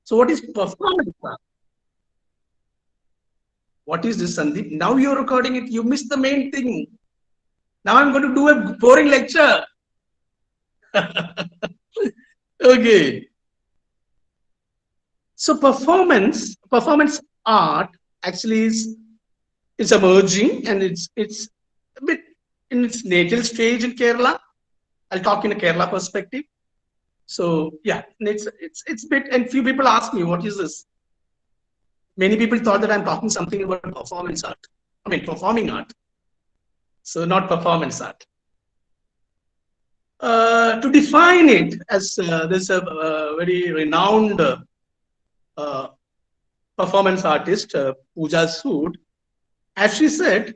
So what is performance art? What is this, Sandeep? Now you're recording it. You missed the main thing. Now I'm going to do a boring lecture. Okay. So performance art actually is emerging, and it's a bit in its natal stage in Kerala. I'll talk in a Kerala perspective. So yeah, it's a bit. And few people ask me, what is this? Many people thought that I'm talking something about performance art. I mean, performing art. So not performance art. To define it, as there's a very renowned uh, performance artist, Pooja Sood, as she said,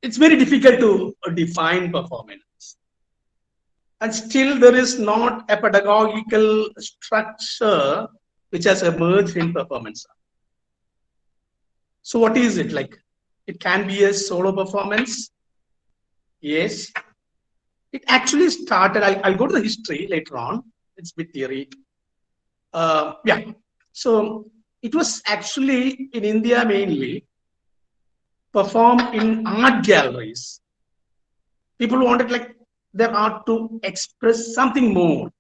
it's very difficult to define performance. And still, there is not a pedagogical structure which has emerged in performance art. So, what is it like? It can be a solo performance. Yes. It actually started, I'll go to the history later on. It's a bit theory. Yeah. So, it was actually in India mainly performed in art galleries. People wanted like their art to express something more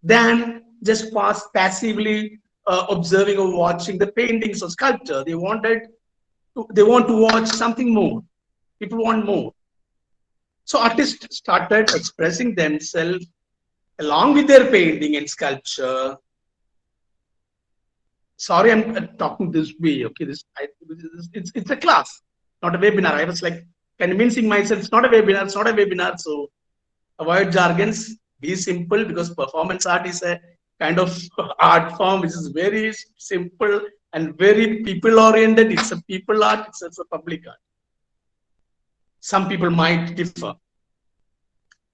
than just passively observing or watching the paintings or sculpture. They want to watch something more. People want more. So artists started expressing themselves along with their painting and sculpture. Sorry, I'm talking this way. Okay, it's a class, not a webinar. I was like convincing myself it's not a webinar. It's not a webinar. So avoid jargons. Be simple, because performance art is a kind of art form which is very simple and very people oriented. It's a people art. It's a public art. Some people might differ.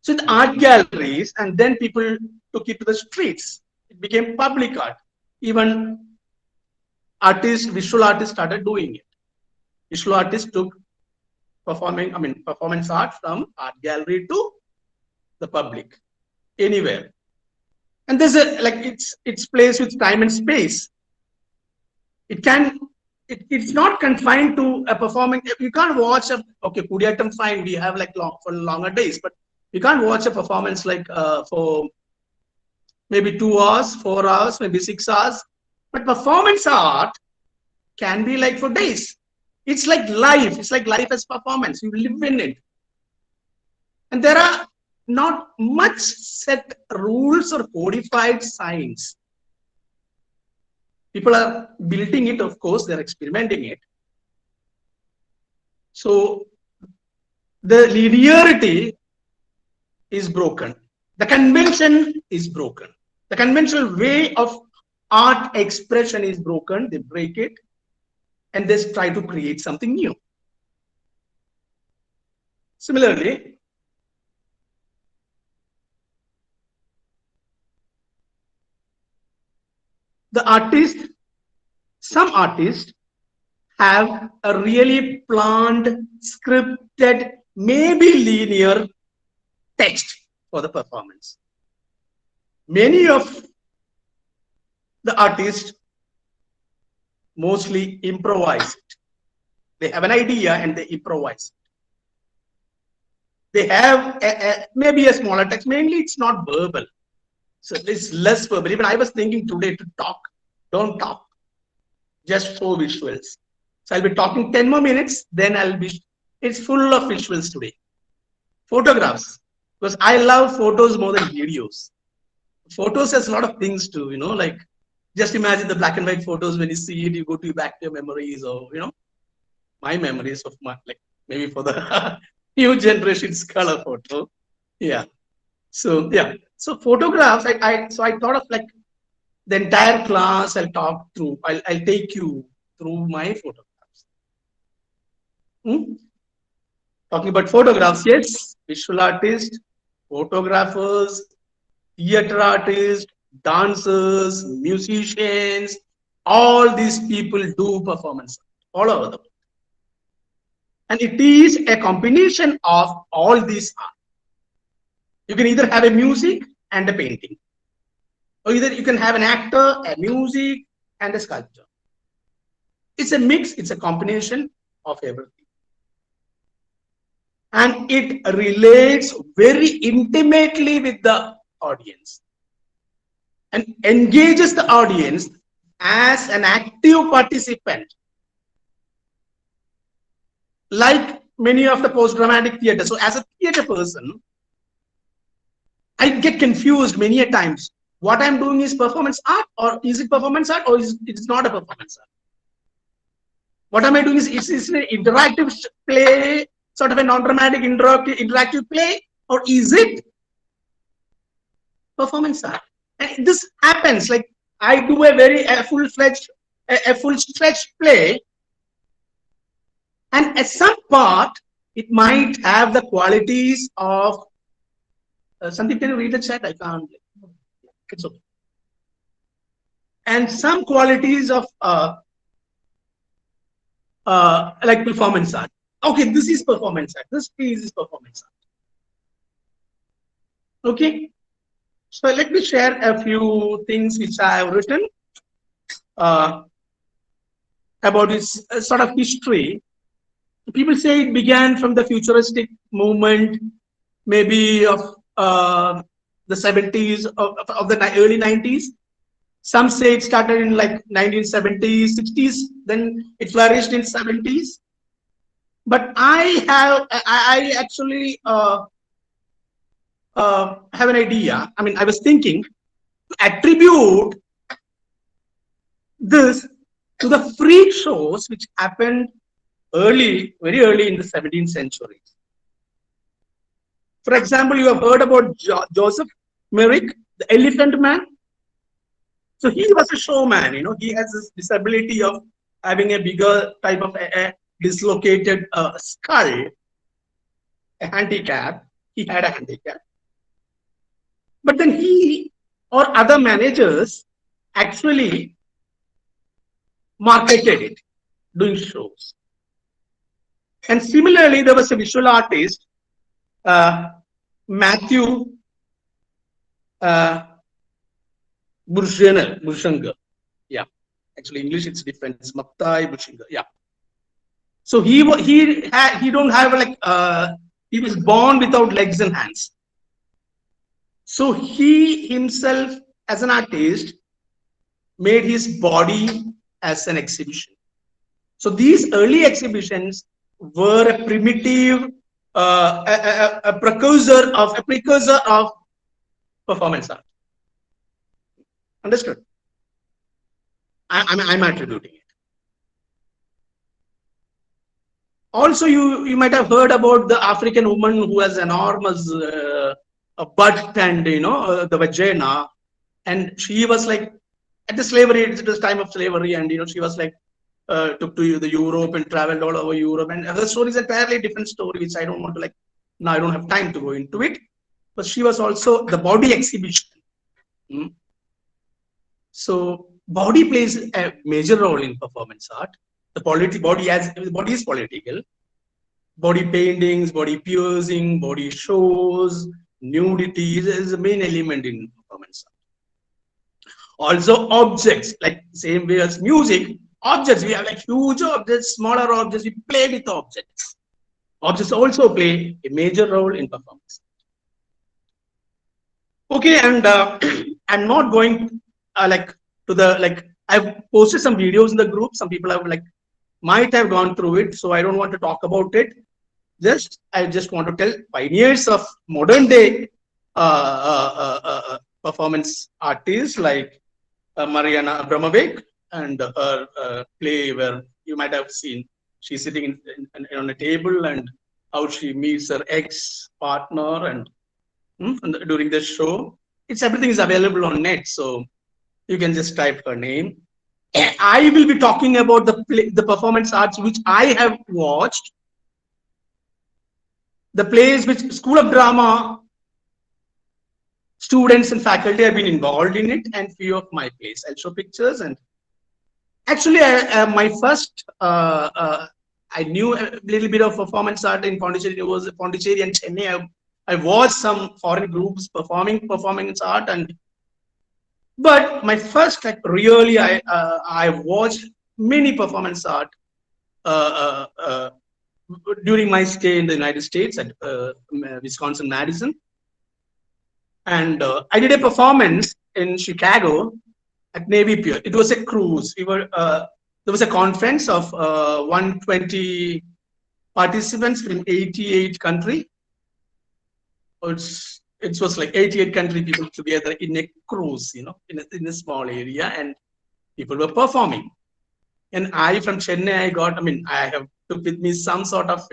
So the art galleries, and then people took it to the streets. It became public art. Even visual artists started doing it. Visual artists took performance art from art gallery to the public, anywhere. And there's a like it's placed with time and space. It's not confined to a performing. You can't watch Kudiyattam fine. We have like for longer days, but you can't watch a performance like for maybe 2 hours, 4 hours, maybe 6 hours. But performance art can be like for days. It's like life. It's like life as performance. You live in it. And there are not much set rules or codified signs. People are building it, of course, they're experimenting it. So the linearity is broken. The convention is broken. The conventional way of art expression is broken. They break it and they try to create something new. Similarly, some artists have a really planned, scripted, maybe linear text for the performance. Many of the artists mostly improvise it. They have an idea and they improvise it. They have maybe a smaller text. Mainly it's not verbal. So it's less verbal. Even I was thinking today to talk. Don't talk. Just show visuals. So I'll be talking 10 more minutes. Then it's full of visuals today. Photographs. Because I love photos more than videos. Photos has a lot of things to, like just imagine the black and white photos. When you see it, you go back to your memories, or, my memories of like maybe for the new generation's color photo. Yeah. So yeah. So photographs, I thought of like the entire class I'll talk through. I'll take you through my photographs. Talking about photographs, yes, visual artists, photographers, theater artists, dancers, musicians, all these people do performance all over the world. And it is a combination of all these art. You can either have a music and a painting. Or either you can have an actor, a music, and a sculpture. It's a mix, it's a combination of everything. And it relates very intimately with the audience and engages the audience as an active participant, like many of the post-dramatic theater. So as a theater person, I get confused many a times. What I'm doing is performance art, or is it performance art, or is it's not a performance art? What am I doing? Is an interactive play, sort of a non-dramatic interactive play, or is it performance art? And this happens. Like I do a full-fledged, a full-stretched play, and at some part it might have the qualities of Sandeep, can you read the chat? I can't. It's okay. And some qualities of like performance art. Okay, this is performance art. This piece is performance art. Okay. So let me share a few things which I have written about its sort of history. People say it began from the futuristic movement, maybe of the 70s, of the early 90s. Some say it started in like 1970s, 60s, then it flourished in 70s. But I actually have an idea. I mean, I was thinking to attribute this to the freak shows which happened very early in the 17th century. For example, you have heard about Joseph Merrick, the Elephant Man. So he was a showman, you know, he has this disability of having a bigger type of a dislocated skull, a handicap. He had a handicap. But then he or other managers actually marketed it, doing shows. And similarly, there was a visual artist, Matthew Burshanger. Yeah, actually English it's different. It's Mattai Burshanger. Yeah. So he don't have like he was born without legs and hands. So he himself, as an artist, made his body as an exhibition. So these early exhibitions were a primitive, a precursor of performance art. Understood? I'm attributing it. Also, you might have heard about the African woman who has enormous butt and the vagina, and she was like at the slavery. It was time of slavery, and she was like took to the Europe and traveled all over Europe. And her story is entirely different story, which I don't want to like. Now I don't have time to go into it. But she was also the body exhibition. So body plays a major role in performance art. The body is political. Body paintings, body piercing, body shows, nudity is the main element in performance art. Also objects, like same way as music, objects, we have like huge objects, smaller objects, we play with objects. Objects also play a major role in performance. Okay, and I'm not going like to the I've posted some videos in the group. Some people have might have gone through it, so I don't want to talk about it. I just want to tell pioneers of modern day performance artists like Mariana Abramovic and her play where you might have seen she's sitting on a table and how she meets her ex-partner and during the show. Everything is available on net, so you can just type her name. I will be talking about the performance arts which I have watched, the plays which School of Drama students and faculty have been involved in it, and few of my plays. I'll show pictures. And actually, my first I knew a little bit of performance art in Pondicherry and Chennai. I watched some foreign groups performing performance art, But my first, like, really, I watched many performance art uh, uh, uh, during my stay in the United States at Wisconsin Madison, and I did a performance in Chicago at Navy Pier. It was a cruise. There was a conference of 120 participants from 88 country. It was like 88 country people together in a cruise, in a small area, and people were performing. And I from Chennai, I have took with me some sort of,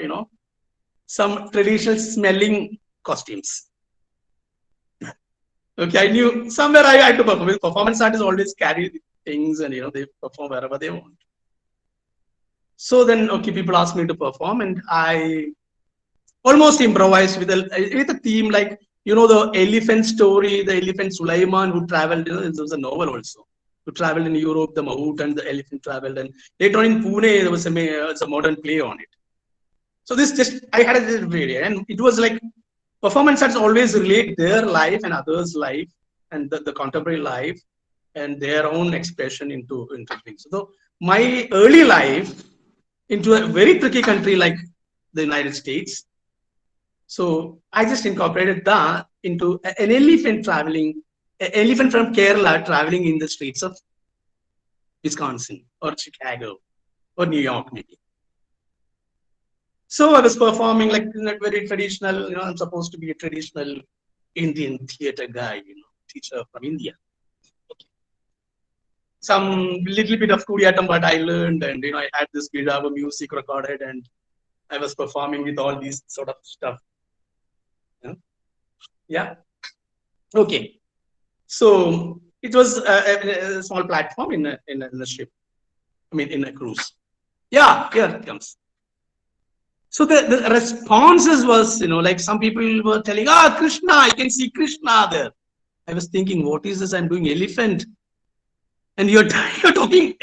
some traditional smelling costumes. Okay, I knew somewhere I had to perform. Performance artists always carry things, and they perform wherever they want. So then, okay, people asked me to perform, and I almost improvised with a theme like, the elephant story, the elephant Sulaiman who traveled. There was a novel also, who traveled in Europe, the Mahout and the elephant traveled, and later on in Pune there was a modern play on it. So this just I had a video, and it was like performance arts always relate their life and others' life and the contemporary life and their own expression into things. So my early life into a very tricky country like the United States. So I just incorporated that into an elephant traveling, an elephant from Kerala traveling in the streets of Wisconsin or Chicago or New York, maybe. So I was performing like in a very traditional, I'm supposed to be a traditional Indian theater guy, teacher from India. Okay. Some little bit of Kuriyatam, but I learned, and I had this Gidava music recorded, and I was performing with all these sort of stuff. Yeah. Okay. So it was a small platform in a ship. In a cruise. Yeah, here it comes. So the responses was, like some people were telling, Krishna, I can see Krishna there. I was thinking, what is this? I'm doing elephant. And you're talking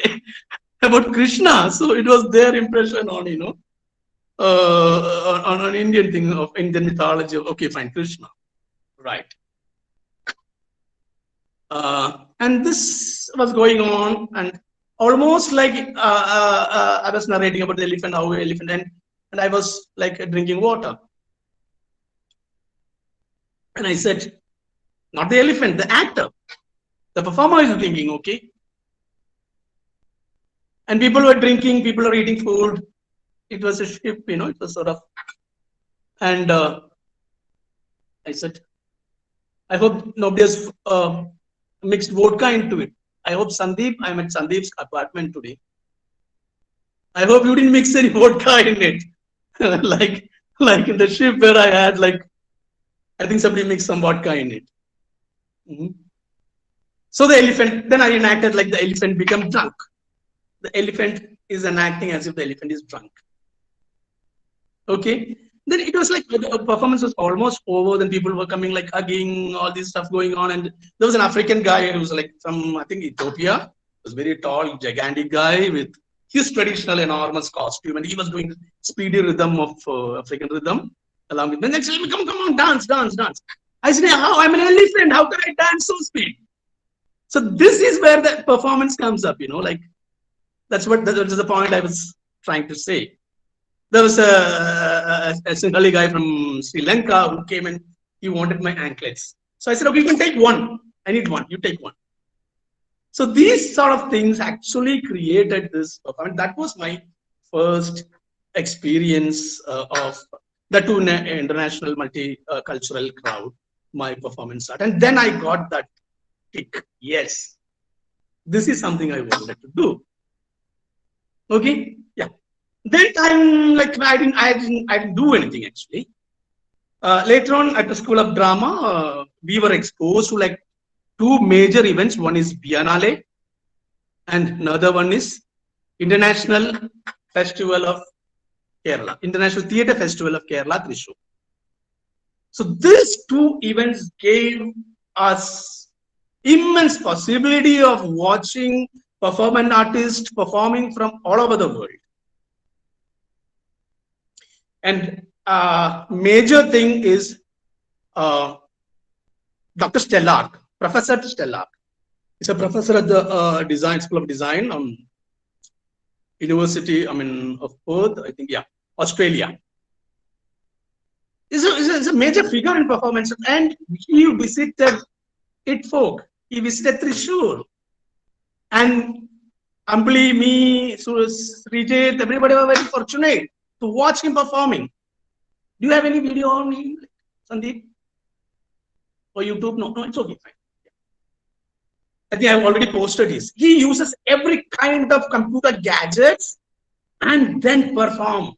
about Krishna. So it was their impression on, on an Indian thing of Indian mythology. Okay, fine, Krishna. Right. And this was going on, and almost like I was narrating about the elephant, how elephant, and I was like drinking water. And I said, not the elephant, the actor. The performer is drinking, okay? And people were drinking, people were eating food. It was a ship, it was sort of. And I said, I hope nobody has mixed vodka into it. I hope Sandeep, I'm at Sandeep's apartment today. I hope you didn't mix any vodka in it. like in the ship where I had I think somebody mixed some vodka in it. Mm-hmm. So the elephant, then I enacted like the elephant become drunk. The elephant is enacting as if the elephant is drunk. Okay. Then it was like the performance was almost over. Then people were coming like hugging, all this stuff going on. And there was an African guy who was like from, I think, Ethiopia. He was very tall, gigantic guy with his traditional enormous costume. And he was doing speedy rhythm of African rhythm along with me. Then said, come on, dance. I said, how? I'm an elephant. How can I dance so speed? So this is where the performance comes up, like that was the point I was trying to say. There was a Sinhalese guy from Sri Lanka who came and he wanted my anklets. So I said, okay, you can take one. I need one. You take one. So these sort of things actually created this performance. That was my first experience of the two international multicultural crowd, my performance art. And then I got that kick. Yes, this is something I wanted to do. Okay. Yeah. Then time, like I didn't do anything actually. Later on at the School of Drama, we were exposed to like two major events. One is Biennale, and another one is International Festival of Kerala, International Theatre Festival of Kerala, Thrissur. So these two events gave us immense possibility of watching performance artists performing from all over the world. And major thing is Dr. Stellark, Professor Stellark. He's a professor at the Design School of Design University, of Perth, I think, yeah, Australia. He's a major figure in performance, and he visited ITFOK. He visited Thrissur, and Ambli, me, Srijit, everybody were very fortunate to watch him performing. Do you have any video on him, Sandeep? Or YouTube? No, it's okay, fine. I think I've already posted his. He uses every kind of computer gadgets and then perform.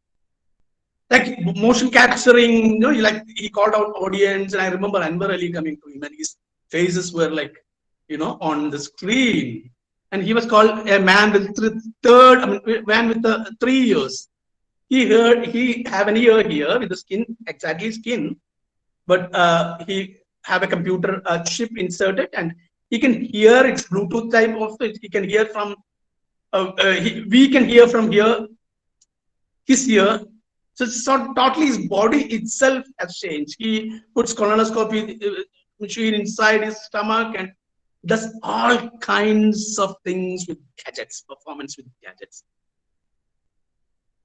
Like motion capturing, he called out audience, and I remember Anwar Ali coming to him, and his faces were like, on the screen. And he was called a man with man with the 3 years. He have an ear here with the skin, exactly skin, but he have a computer chip inserted, and he can hear. It's Bluetooth type of it. He can hear from. We can hear from here. His ear. So it's not totally his body itself has changed. He puts colonoscopy machine inside his stomach and does all kinds of things with gadgets, performance with gadgets.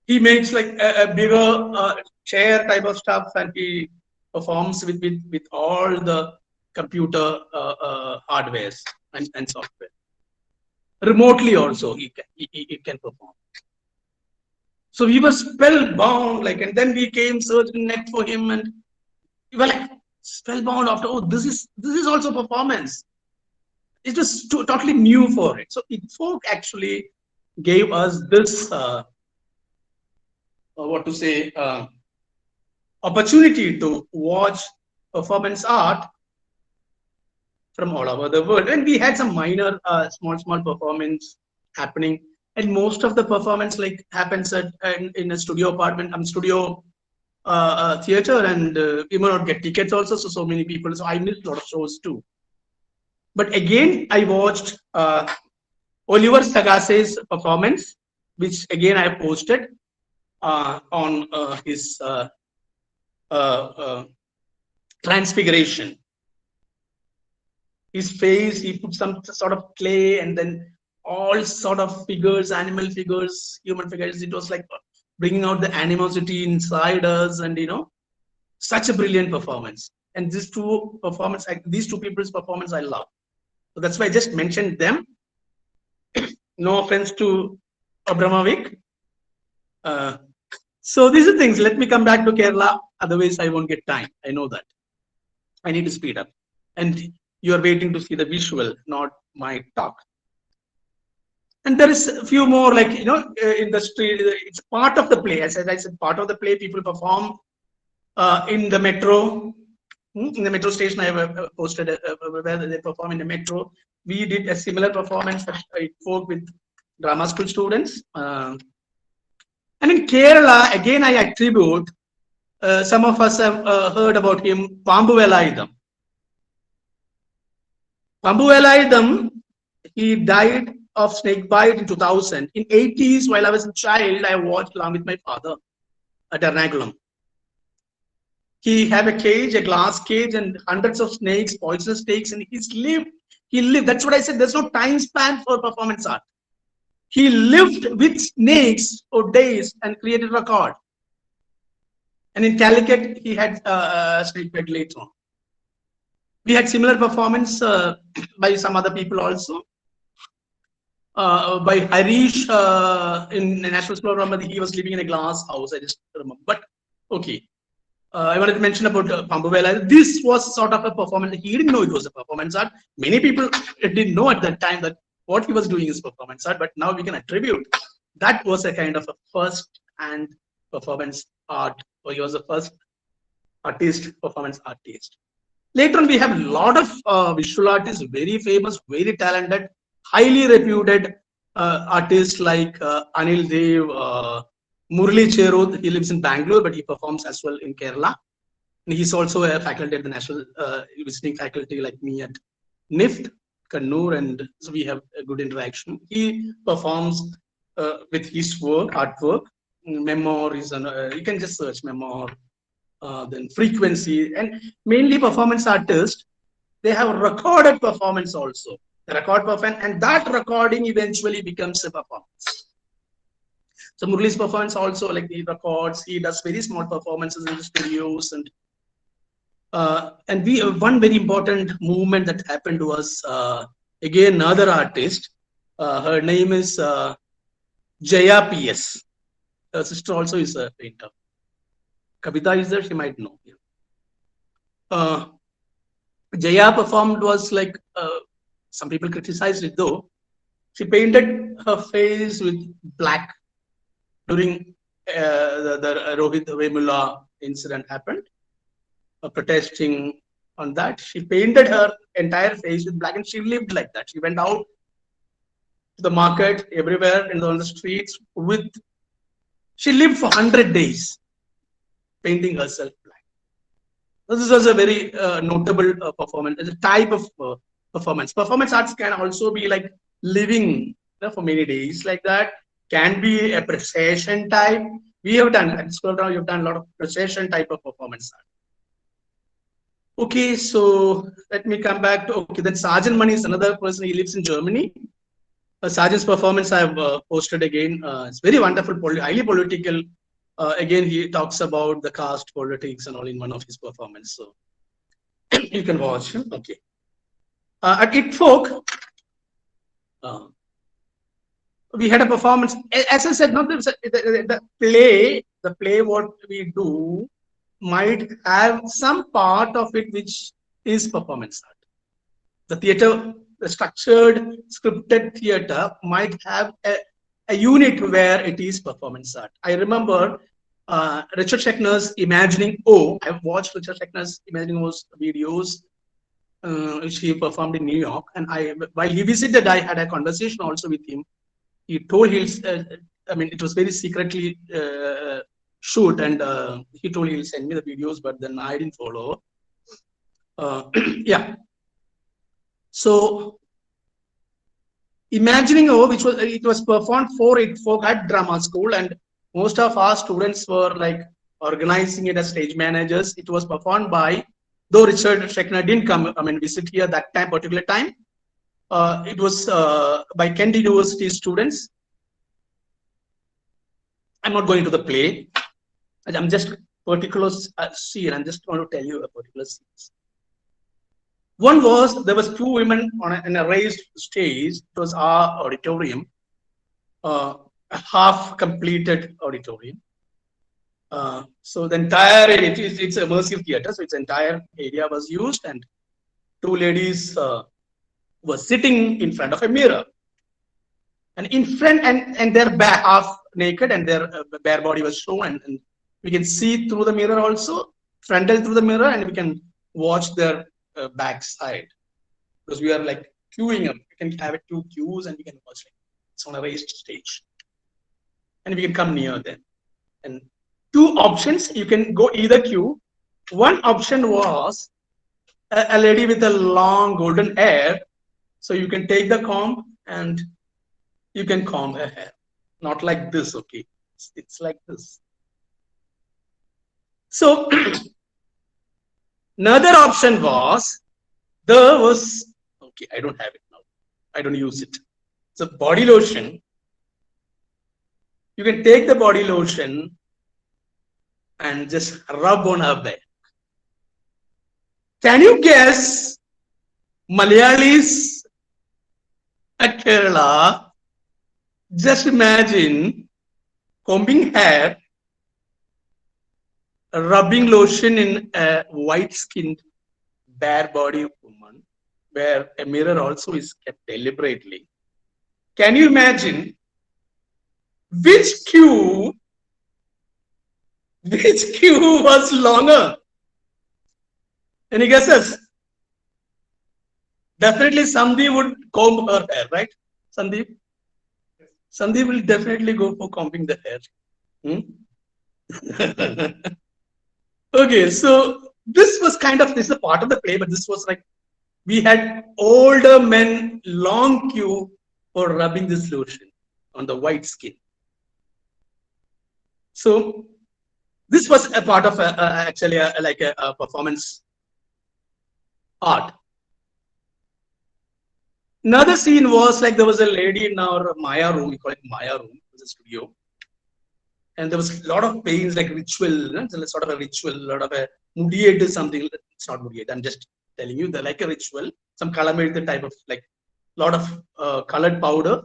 He makes like a bigger chair type of stuff, and he performs with all the computer hardwares and software. Remotely also, he can perform. So we were spellbound, and then we came searching net for him, and we were like spellbound after. Oh, this is also performance. It was totally new for it. So ITFOK actually gave us this, opportunity to watch performance art from all over the world, and we had some minor, small performance happening. And most of the performance happens in a studio apartment, studio theater, and you may not get tickets also. So many people. So I missed a lot of shows too. But again, I watched Oliver Sagase's performance, which again I posted on his transfiguration. His face, he put some sort of clay, and then all sort of figures, animal figures, human figures. It was like bringing out the animosity inside us, and such a brilliant performance. And these two people's performance I love. So that's why I just mentioned them. No offense to Abramovic. So these are things. Let me come back to Kerala. Otherwise, I won't get time. I know that. I need to speed up. And you are waiting to see the visual, not my talk. And there is a few more, in the street. It's part of the play. As I said, part of the play. People perform in the metro. In the metro station, I have posted where they perform in the metro. We did a similar performance at ITFOK with drama school students. And in Kerala, again, I attribute, some of us have heard about him, Pambu Velayutham. Pambu Velayutham, he died of snake bite in 2000. In 80s, while I was a child, I watched along with my father at Ernakulam. He had a cage, a glass cage, and hundreds of snakes, poisonous snakes, and he lived. That's what I said. There's no time span for performance art. He lived with snakes for days and created a record. And in Calicut, he had a snake bed later on. We had similar performance by some other people also. By Harish in the National School of Drama, he was living in a glass house. I just remember. But okay. I wanted to mention about Pambu Velayutham. This was sort of a performance. He didn't know it was a performance art. Many people didn't know at that time that what he was doing is performance art, but now we can attribute that was a kind of a first-hand performance art, or he was the first performance artist. Later on, we have a lot of visual artists, very famous, very talented, highly reputed artists like Anil Dev, Murli Cherud. He lives in Bangalore, but he performs as well in Kerala. And he's also a faculty at the national visiting faculty like me at NIFT, Kannur, and so we have a good interaction. He performs with his work, artwork, memoirs, and you can just search memoir, then frequency, and mainly performance artists. They have recorded performance also. The record performance, and that recording eventually becomes a performance. So Murali's performance also, like he records, he does very small performances in the studios, and we one very important movement that happened was again another artist. Her name is Jaya PS. Her sister also is a painter. Kavita is there, she might know. Uh, Jaya performed was like some people criticized it though. She painted her face with black during the Rohit Vemula incident happened. Protesting on that, she painted her entire face with black, and she lived like that. She went out to the market, everywhere, and on the streets with. She lived for 100 days, painting herself black. This was a very notable performance. It's a type of performance. Performance arts can also be like living for many days like that. Can be a procession type. We have done, at Scroll Down, you've done a lot of procession type of performance art. Okay, so let me come back to, okay, then Sergeant Mani is another person. He lives in Germany. Sergeant's performance I have posted again. It's very wonderful, highly political. Again, he talks about the caste politics and all in one of his performances. So you can watch. Okay. At ITFOK, we had a performance. As I said, not the play what we do might have some part of it which is performance art. The theater, the structured, scripted theater might have a unit where it is performance art. I remember Richard Schechner's Imagining O. I've watched Richard Schechner's Imagining O's videos, which he performed in New York. And while he visited, I had a conversation also with him. He told it was very secretly shoot, and he told he'll send me the videos, but then I didn't follow. Yeah. So Imagining O, it was performed for ITFOK at drama school, and most of our students were like organizing it as stage managers. It was performed by, though Richard Schechner didn't come, visit here that time, particular time. It was by Kent University students. I'm not going to the play. I'm just particular scene. I'm just going to tell you a particular scene. One was, there was two women on a raised stage. It was our auditorium, a half completed auditorium. So the entire area, it's immersive theater, so its entire area was used, and two ladies were sitting in front of a mirror. And in front, and their half naked, and their bare body was shown, and we can see through the mirror also, frontal through the mirror, and we can watch their back side, because we are like queuing up. We can have it two queues, and we can watch it. It's on a raised stage, and we can come near them. And two options, you can go either queue. One option was a lady with a long golden hair, so you can take the comb and you can comb her hair, not like this. Okay, it's like this. So another option was, okay, I don't have it now. I don't use it. So body lotion. You can take the body lotion and just rub on her back. Can you guess Malayalis at Kerala? Just imagine combing hair, rubbing lotion in a white-skinned, bare body woman, where a mirror also is kept deliberately. Can you imagine which queue was longer? Any guesses? Definitely Sandeep would comb her hair, right? Sandeep? Sandeep will definitely go for combing the hair. Okay, so this was this is a part of the play, but this was like, we had older men, long queue for rubbing this lotion on the white skin. So this was a part of actually like a performance art. Another scene was like there was a lady in our Maya room, we call it Maya room, it was a studio. And there was a lot of pains like ritual, you know, sort of a ritual, a lot of a mudiyate is something, it's not mudiyate, I'm just telling you, they're like a ritual, some calamity type of like lot of colored powder.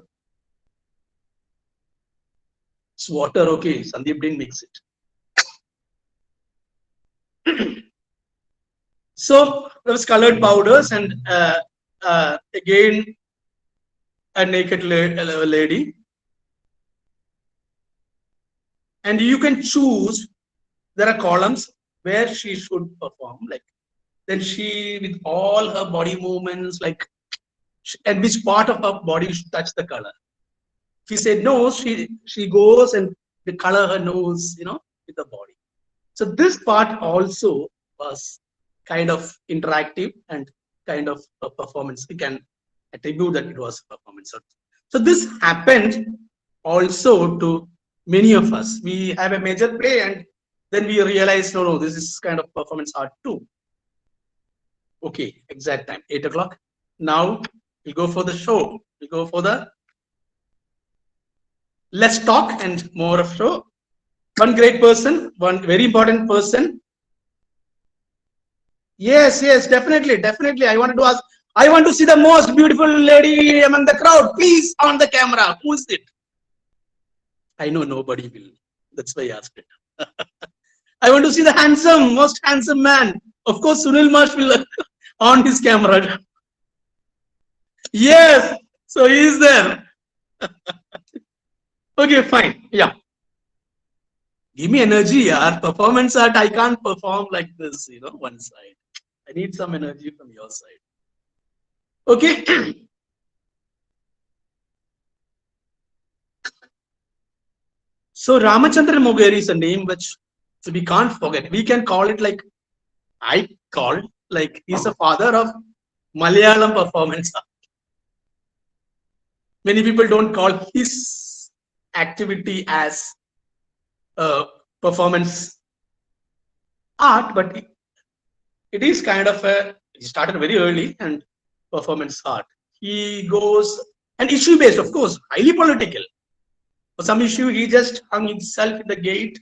It's water, okay, Sandeep didn't mix it. So there was colored powders and again a naked lady, and you can choose. There are columns where she should perform, like then she with all her body movements, like and which part of her body should touch the color. If you say no, she goes and the color her nose, you know, with the body. So this part also was kind of interactive and kind of a performance. We can attribute that it was a performance. So this happened also to many of us. We have a major play and then we realize, no, this is kind of performance art too. Okay, exact time, 8 o'clock. Now we'll go for the show. We'll go for the less talk and more of show. One great person, one very important person. Yes, definitely. I wanted to ask, I want to see the most beautiful lady among the crowd. Please on the camera. Who is it? I know nobody will. That's why I asked it. I want to see the most handsome man. Of course, Sunil Marsh will on his camera. Yes, so he is there. Okay, fine. Yeah. Give me energy, yaar. Performance art, I can't perform like this, you know, one side. I need some energy from your side. Okay. So Ramachandran Mogeri is a name which we can't forget. We can call it like I called, like he's the father of Malayalam performance art. Many people don't call his activity as performance art, but it is kind of he started very early and performance art. He goes and issue based, of course, highly political. For some issue, he just hung himself in the gate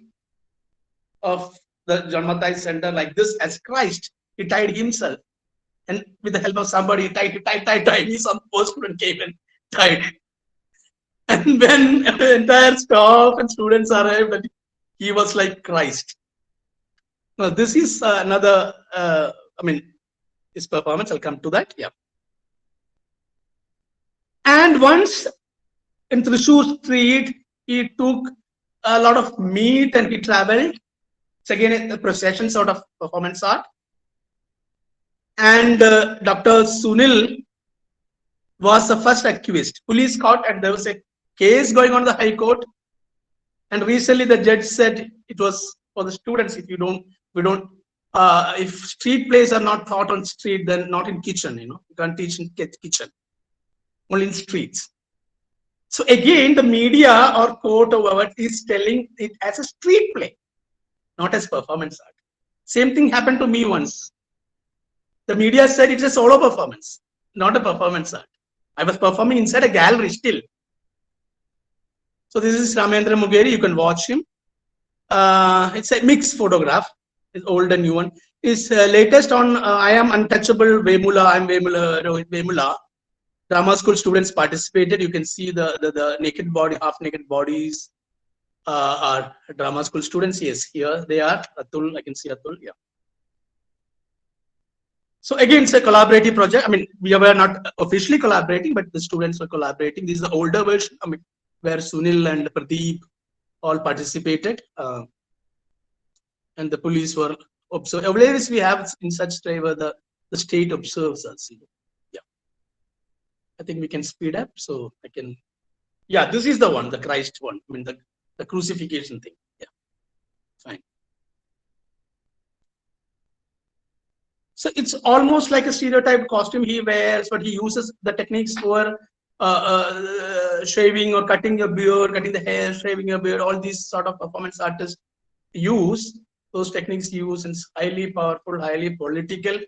of the John Matthias Center like this as Christ. He tied himself, and with the help of somebody, tied. Some poor student came and tied. And when the entire staff and students arrived, and he was like Christ. Now, this is another, his performance. I'll come to that. Yeah. And once in Thrissur Street, he took a lot of meat and he traveled. It's again a procession sort of performance art. And Dr. Sunil was the first accused. Police caught, and there was a case going on in the High Court. And recently the judge said it was for the students. If if street plays are not taught on street, then not in kitchen, you know, you can't teach in kitchen, only in streets. So again, the media or court or whatever is telling it as a street play, not as performance art. Same thing happened to me once. The media said it's a solo performance, not a performance art. I was performing inside a gallery still. So this is Ramendra Mogeri. You can watch him. It's a mixed photograph. It's old and new one. His latest on I Am Untouchable Vemula. I'm Vemula. Rohit Vemula. Drama school students participated. You can see the naked body, half naked bodies are drama school students. Yes, here they are. Atul, I can see Atul. Yeah. So again, it's a collaborative project. I mean, we were not officially collaborating, but the students were collaborating. This is the older version. I mean, where Sunil and Pradeep all participated, and the police were observed. Always we have in such way where the state observes us. Yeah, I think we can speed up, so I can. Yeah, this is the one, the Christ one. I mean, the crucifixion thing. Yeah, fine. So it's almost like a stereotyped costume he wears, but he uses the techniques for shaving or cutting your beard, cutting the hair, shaving your beard. All these sort of performance artists use those techniques. Use and it's highly powerful, highly political.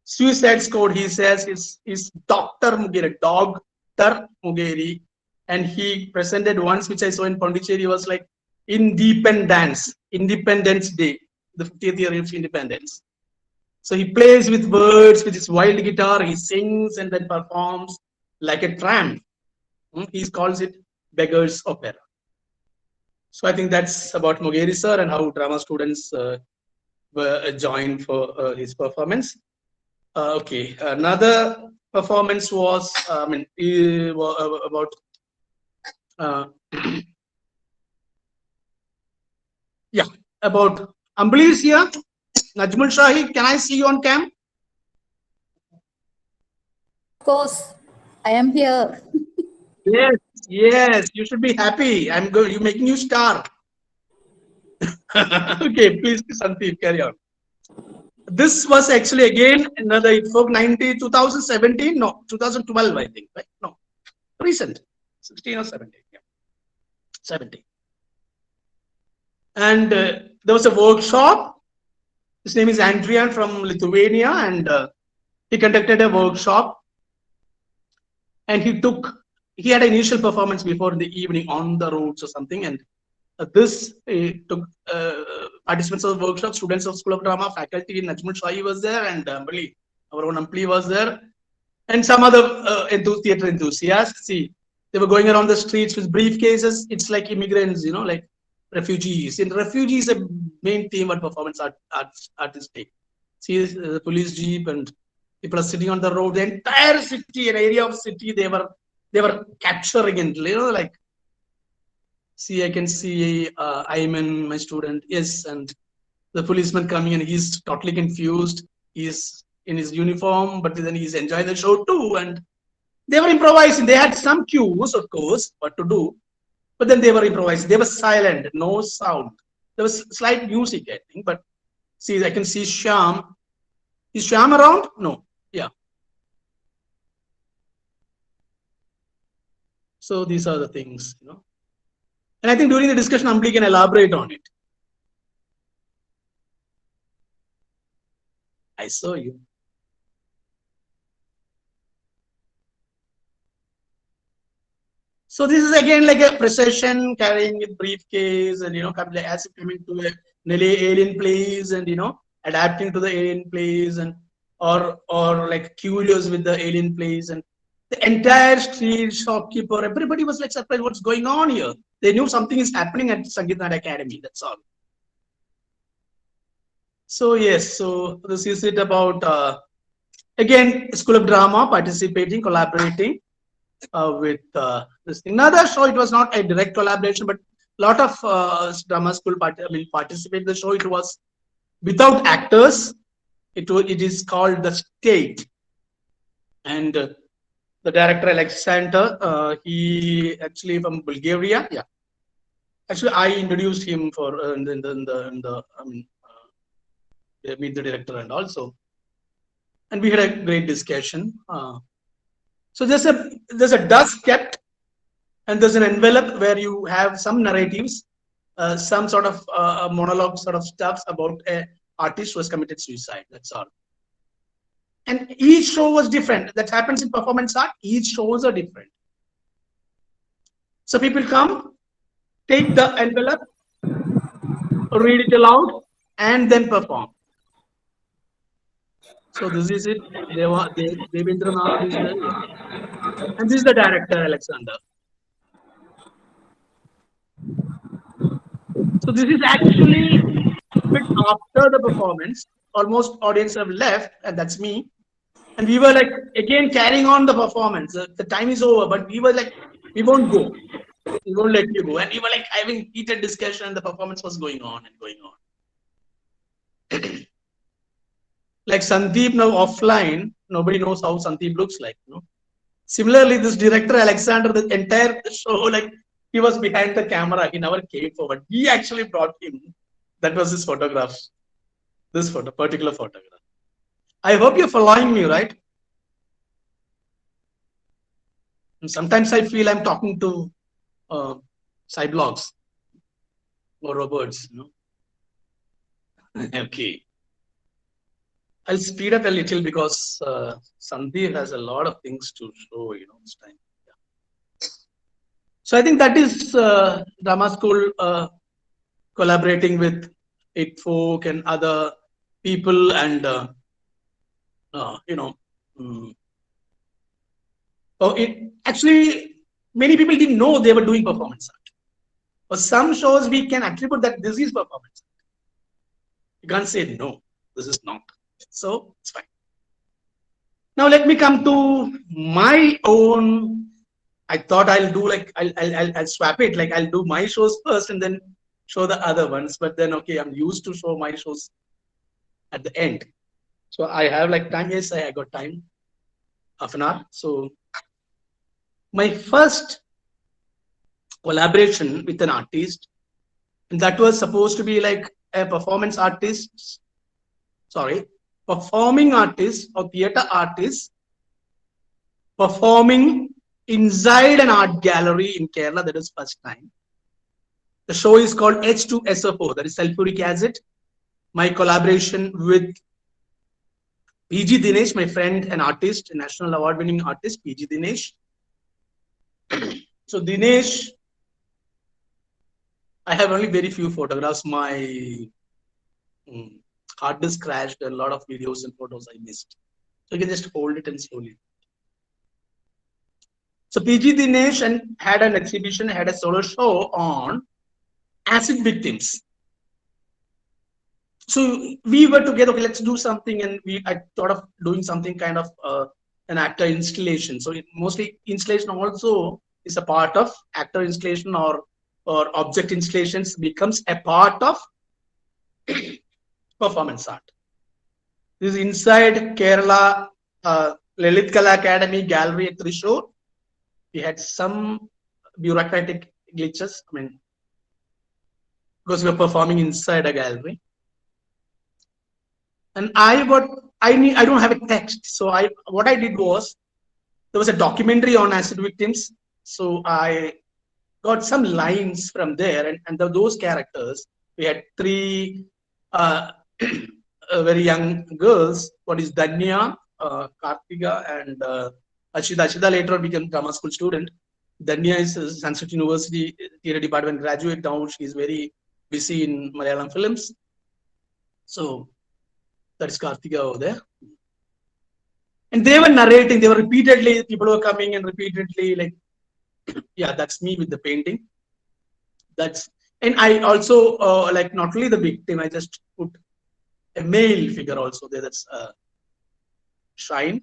Suicide Squad, he says, is Dr. Mugeri, Dr. Mugeri. And he presented once, which I saw in Pondicherry, was like Independence Day, the 50th year of independence. So he plays with words with his wild guitar, he sings and then performs like a tramp. He calls it Beggar's Opera. So I think that's about Mugeri sir and how drama students were joined for his performance. Okay, another performance was, about, yeah, about Ambali is here. Najmul Shahi, can I see you on cam? Of course, I am here. Yes, yes, you should be happy. I'm good. You're making you star. Okay, please, Sandeep, carry on. This was actually again another folk 2017, no, 2012, I think, right? No, recent, 16 or 17, yeah, 17. And there was a workshop. His name is Andrian from Lithuania, and he conducted a workshop. And he had an initial performance before in the evening on the roads or something, and this took participants of the workshop, students of School of Drama, faculty. Najmul Shahi was there, and our own Ampli was there, and some other theater enthusiasts. See, they were going around the streets with briefcases. It's like immigrants, like refugees. In refugees, a main theme at performance artists take. See, the police jeep and people are sitting on the road. The entire city, an area of city, they were capturing it. Like, see, I can see Ayman, my student, yes, and the policeman coming and he's totally confused. He's in his uniform, but then he's enjoying the show too. And they were improvising. They had some cues, of course, what to do, but then they were improvising. They were silent, no sound. There was slight music, I think, but see, I can see Shyam. Is Shyam around? No. Yeah. So these are the things, And I think during the discussion, Ambli can elaborate on it. I saw you. So this is again like a procession carrying a briefcase and as if coming to a alien place and adapting to the alien place and or like curious with the alien place, and the entire street shopkeeper, everybody was like surprised what's going on here. They knew something is happening at Sangeet Nada Academy. That's all. So yes, so this is it about again School of Drama participating, collaborating with this thing. Another show, it was not a direct collaboration, but a lot of drama school participate in the show. It was without actors. It is called The State, and the director Alexander, he actually from Bulgaria. Yeah, actually I introduced him for meet the director and also, and we had a great discussion. So there's a dust kept, and there's an envelope where you have some narratives, some sort of monologue sort of stuff about a artist who has committed suicide. That's all. And each show was different. That happens in performance art. Each shows are different. So people come, take the envelope, read it aloud, and then perform. So this is it. Devendranath is there, and this is the director Alexander. So this is actually a bit after the performance. Almost audience have left, and that's me. And we were like again carrying on the performance. The time is over, but we were like, we won't go. We won't let you go. And we were like having heated discussion, and the performance was going on and going on. Like Sandeep now offline, nobody knows how Sandeep looks like. Similarly, this director Alexander, the entire show, like he was behind the camera. He never came forward. We actually brought him. That was his photograph. This particular photograph. I hope you're following me, right? And sometimes I feel I'm talking to cyblogs or robots. Okay. I'll speed up a little because Sandeep has a lot of things to show, this time. Yeah. So I think that is drama school collaborating with it folk and other people and mm, actually many people didn't know they were doing performance art. For some shows we can attribute that this is performance art. You can't say no, this is not. So it's fine. Now let me come to my own. I thought I'll do like I'll swap it. Like I'll do my shows first and then show the other ones. But then okay, I'm used to show my shows at the end. So I have like time. Yes, I got time, half an hour. So my first collaboration with an artist, and that was supposed to be like a performance artist. Sorry, performing artist or theater artist performing inside an art gallery in Kerala. That is first time. The show is called H2SO4, that is sulfuric acid. My collaboration with PG Dinesh, my friend and artist, a national award winning artist, PG Dinesh. So Dinesh, I have only very few photographs. My hard disk crashed, a lot of videos and photos I missed. So you can just hold it and slowly. So PG Dinesh had an exhibition, had a solo show on acid victims. So we were together, okay, let's do something. And I thought of doing something kind of an actor installation. So mostly installation also is a part of actor installation or object installations becomes a part of performance art. This is inside Kerala Lalit Kala Academy Gallery at Thrissur. We had some bureaucratic glitches. I mean, because we were performing inside a gallery. And I don't have a text. So what I did was, there was a documentary on acid victims. So I got some lines from there, and those characters, we had three very young girls. One is Danya, Kartika, and Ashida. Ashida later became drama school student. Danya is a Sanskrit University theatre department graduate now. She is very busy in Malayalam films. So that is Kartika over there. And they were narrating, they were repeatedly, people were coming and repeatedly like, yeah, that's me with the painting. And I also like not only the victim, I just put a male figure also there. That's Shine.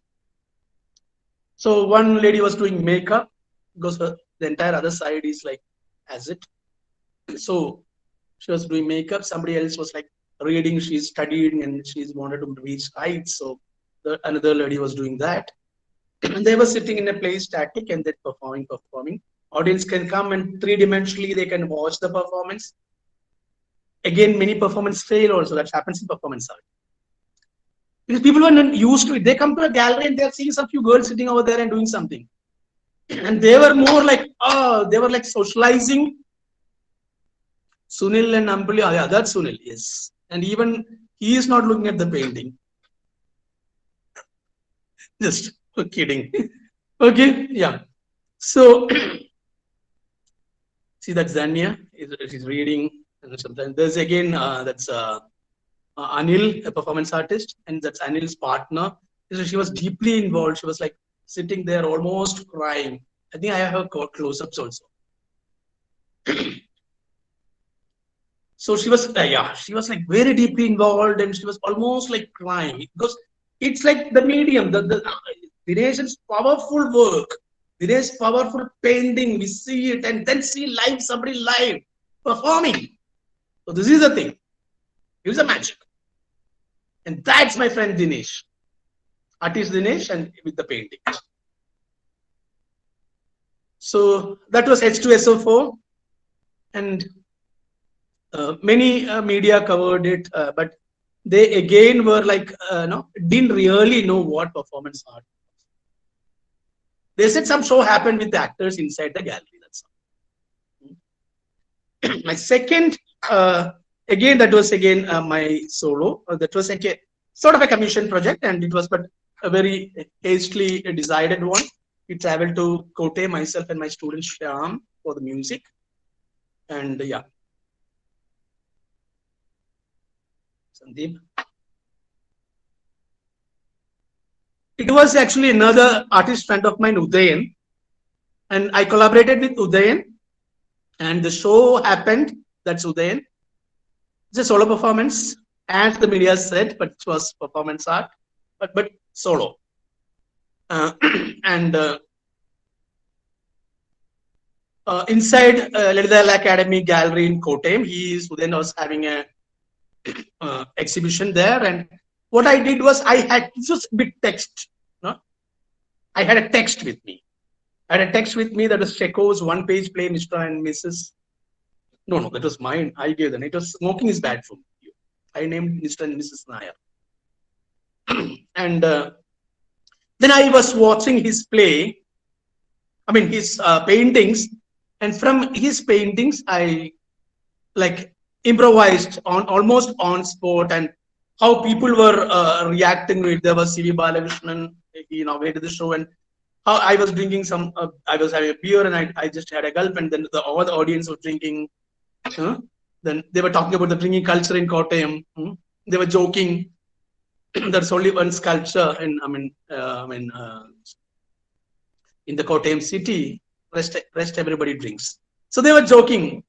So one lady was doing makeup because the entire other side is like acid. So she was doing makeup. Somebody else was like reading. She's studying and she's wanted to reach heights. So another lady was doing that. And they were sitting in a place static and then performing. Audience can come and three-dimensionally they can watch the performance. Again, many performance fail also. That happens in performance art. Because people were not used to it. They come to a gallery and they're seeing some few girls sitting over there and doing something. And they were more like, they were like socializing. Sunil and Ampuli, yeah, that's Sunil, yes. And even he is not looking at the painting. Just kidding. Okay, yeah. So, see that Zania, she's reading. And sometimes there's again, that's Anil, a performance artist, and that's Anil's partner. So she was deeply involved. She was like sitting there almost crying. I think I have her close-ups also. So she was, she was like very deeply involved and she was almost like crying because it's like the medium, the Dinesh's powerful work, Dinesh's powerful painting. We see it and then see live, somebody live performing. So this is the thing. It's a magic. And that's my friend Dinesh, artist Dinesh, and with the painting. So that was H2SO4, and many media covered it, but they again were like, didn't really know what performance art was. They said some show happened with the actors inside the gallery. That's all. My second, again, that was again my solo. That was sort of a commission project, and it was but a very hastily decided one. We traveled to Kotte, myself and my student Shyam, for the music, and yeah. Sandeep. It was actually another artist friend of mine, Udayan, and I collaborated with Udayan, and the show happened. That's Udayan. It's a solo performance, as the media said, but it was performance art, but solo. And inside Lalita Academy Gallery in Kottayam, Udayan was having a exhibition there, and what I did was I had just bit text. No, I had a text with me. I had a text with me that was Chekhov's one-page play, Mr. and Mrs. No, that was mine. I gave them. It was Smoking is Bad for You. I named Mr. and Mrs. Nair. And then I was watching his play. I mean his paintings, and from his paintings, I like improvised on almost on spot, and how people were reacting to it. There was C.V. Balakrishnan, he inaugurated the show, and how I was drinking some, I was having a beer, and I just had a gulp, and then all the audience was drinking. Then they were talking about the drinking culture in Kottayam. They were joking. There's only one sculpture in, in the Kottayam city. Rest everybody drinks. So they were joking,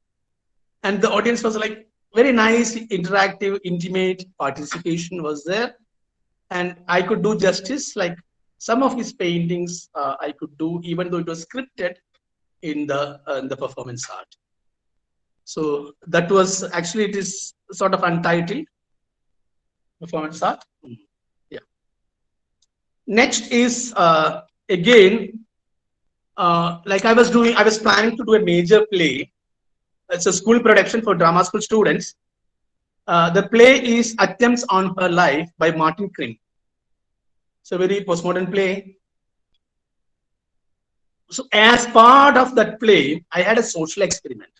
and the audience was like very nice, interactive, intimate participation was there, and I could do justice. Like some of his paintings, I could do, even though it was scripted in the performance art. So that was actually, it is sort of untitled performance art. Yeah. Next is again, like I was planning to do a major play. It's a school production for drama school students. The play is Attempts on Her Life by Martin Krim. It's a very postmodern play. So as part of that play, I had a social experiment,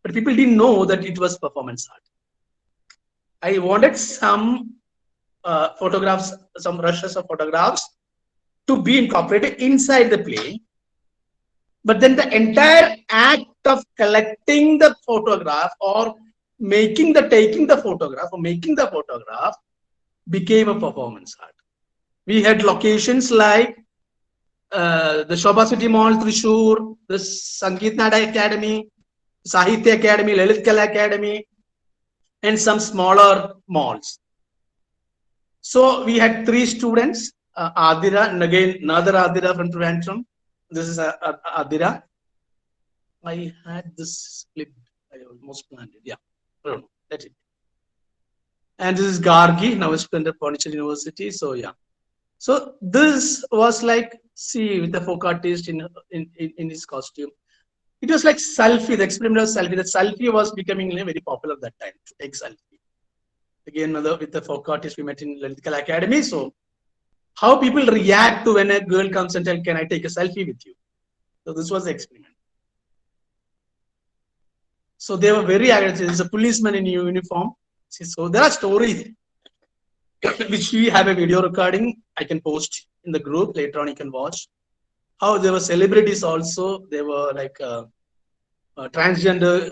but people didn't know that it was performance art. I wanted some photographs, some rushes of photographs to be incorporated inside the play. But then the entire act of collecting the photograph or taking the photograph became a performance art. We had locations like the Shobha City Mall, Thrissur, the Sangeet Nada Academy, Sahitya Academy, Lalit Kala Academy, and some smaller malls. So we had 3 students, Adira, and again another Adira from Trivandrum. This is Adira. I had this clip. I almost planned it. Yeah, I don't know. That's it. And this is Gargi, now a student at Pondicherry University. So yeah. So this was like, see, with the folk artist in his costume. It was like selfie, the experiment of selfie. The selfie was becoming very popular at that time, to take selfie. Again, with the folk artist we met in Lalit Kala Academy. So how people react to when a girl comes and tells, can I take a selfie with you? So this was the experiment. So they were very aggressive. There's a policeman in uniform. So there are stories which we have a video recording. I can post in the group later on. You can watch how there were celebrities also. They were like transgender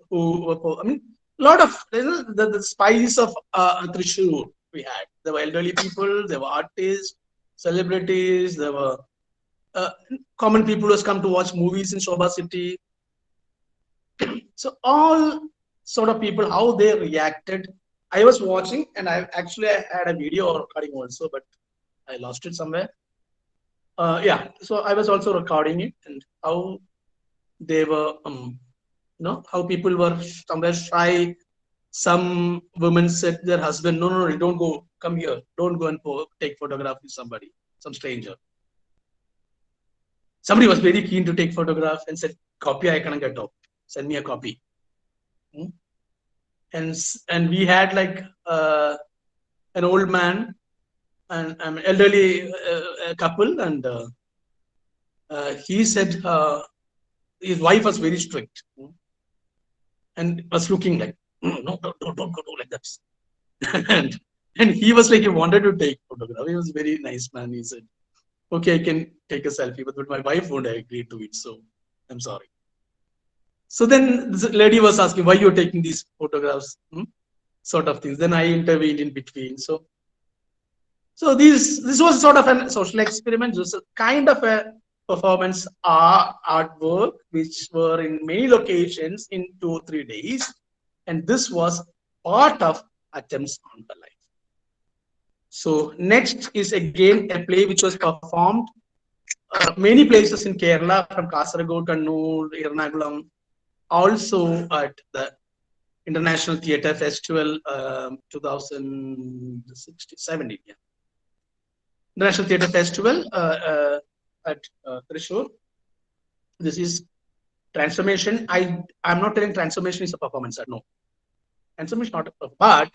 who were, I mean, a lot of the spice of Thrissur we had. There were elderly people, there were artists, celebrities, there were common people who has come to watch movies in Shobha City. So all sort of people, how they reacted. I was watching, and I had a video recording also, but I lost it somewhere. Yeah, so I was also recording it, and how they were, how people were somewhere shy. Some women said their husband, no, don't go, come here, don't go and take photograph with somebody, some stranger. Somebody was very keen to take photograph and said, copy I can't get up, send me a copy. And we had like an old man and an elderly couple, and he said his wife was very strict and was looking like, no, don't go like that. And And he was like, he wanted to take photograph. He was a very nice man. He said, okay, I can take a selfie, but my wife won't agree to it. So I'm sorry. So then this lady was asking, why you're taking these photographs? Sort of things. Then I intervened in between. So this was sort of a social experiment. This was a kind of a performance artwork, which were in many locations in 2 or 3 days. And this was part of attempts on the life. So next is again a play which was performed many places in Kerala, from Kasaragod, Kannur, Ernakulam, also at the International Theatre Festival 2017. Yeah. International Theatre Festival at Thrissur. This is transformation. I'm not telling transformation is a performance. No, transformation not a, but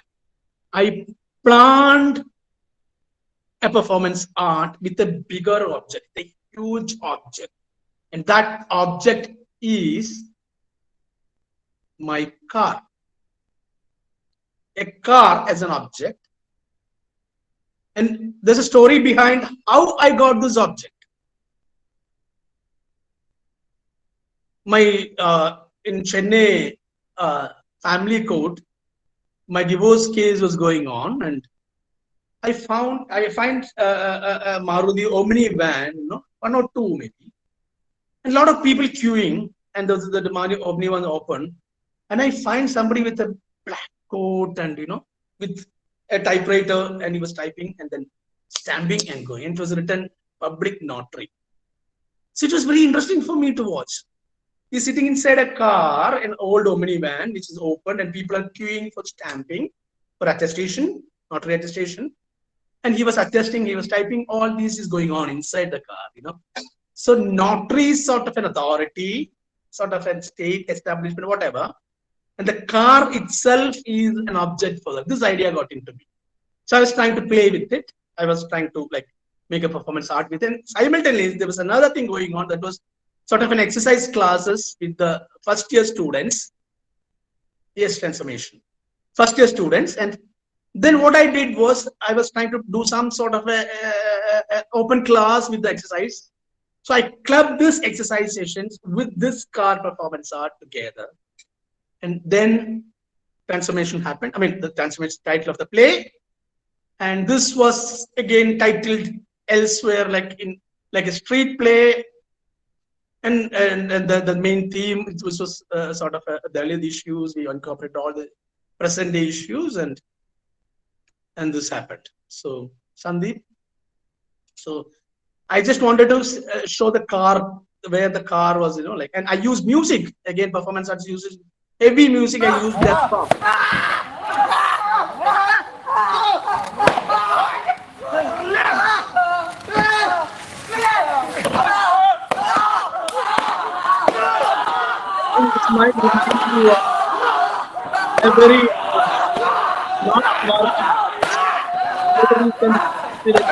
I planned a performance art with a bigger object, a huge object, and that object is my car. A car as an object, and there's a story behind how I got this object. My in Chennai family court, my divorce case was going on, and I find Maruti Omni van, one or two maybe, and a lot of people queuing, and the Maruti Omni was open, and I find somebody with a black coat and with a typewriter, and he was typing and then stamping and going. It was written public notary. So it was very interesting for me to watch. He's sitting inside a car, an old Omni van, which is open, and people are queuing for stamping, for attestation, notary attestation. And he was attesting, he was typing, all this is going on inside the car, So notary is sort of an authority, sort of a state establishment, whatever. And the car itself is an object for that. This idea got into me. So I was trying to play with it. I was trying to make a performance art with it. And simultaneously, there was another thing going on that was sort of an exercise classes with the first year students. Yes, transformation. First year students. And then what I did was I was trying to do some sort of a open class with the exercise. So I clubbed this exercise sessions with this car performance art together. And then transformation happened. I mean, the transformation title of the play. And this was again titled elsewhere, like a street play. And the main theme, which was sort of Dalit issues. We incorporate all the present day issues, and this happened. So Sandeep, so I just wanted to show the car, where the car was, and I use music again. Performance arts uses heavy music. I use that song. It's my a very not large, but you can feel it.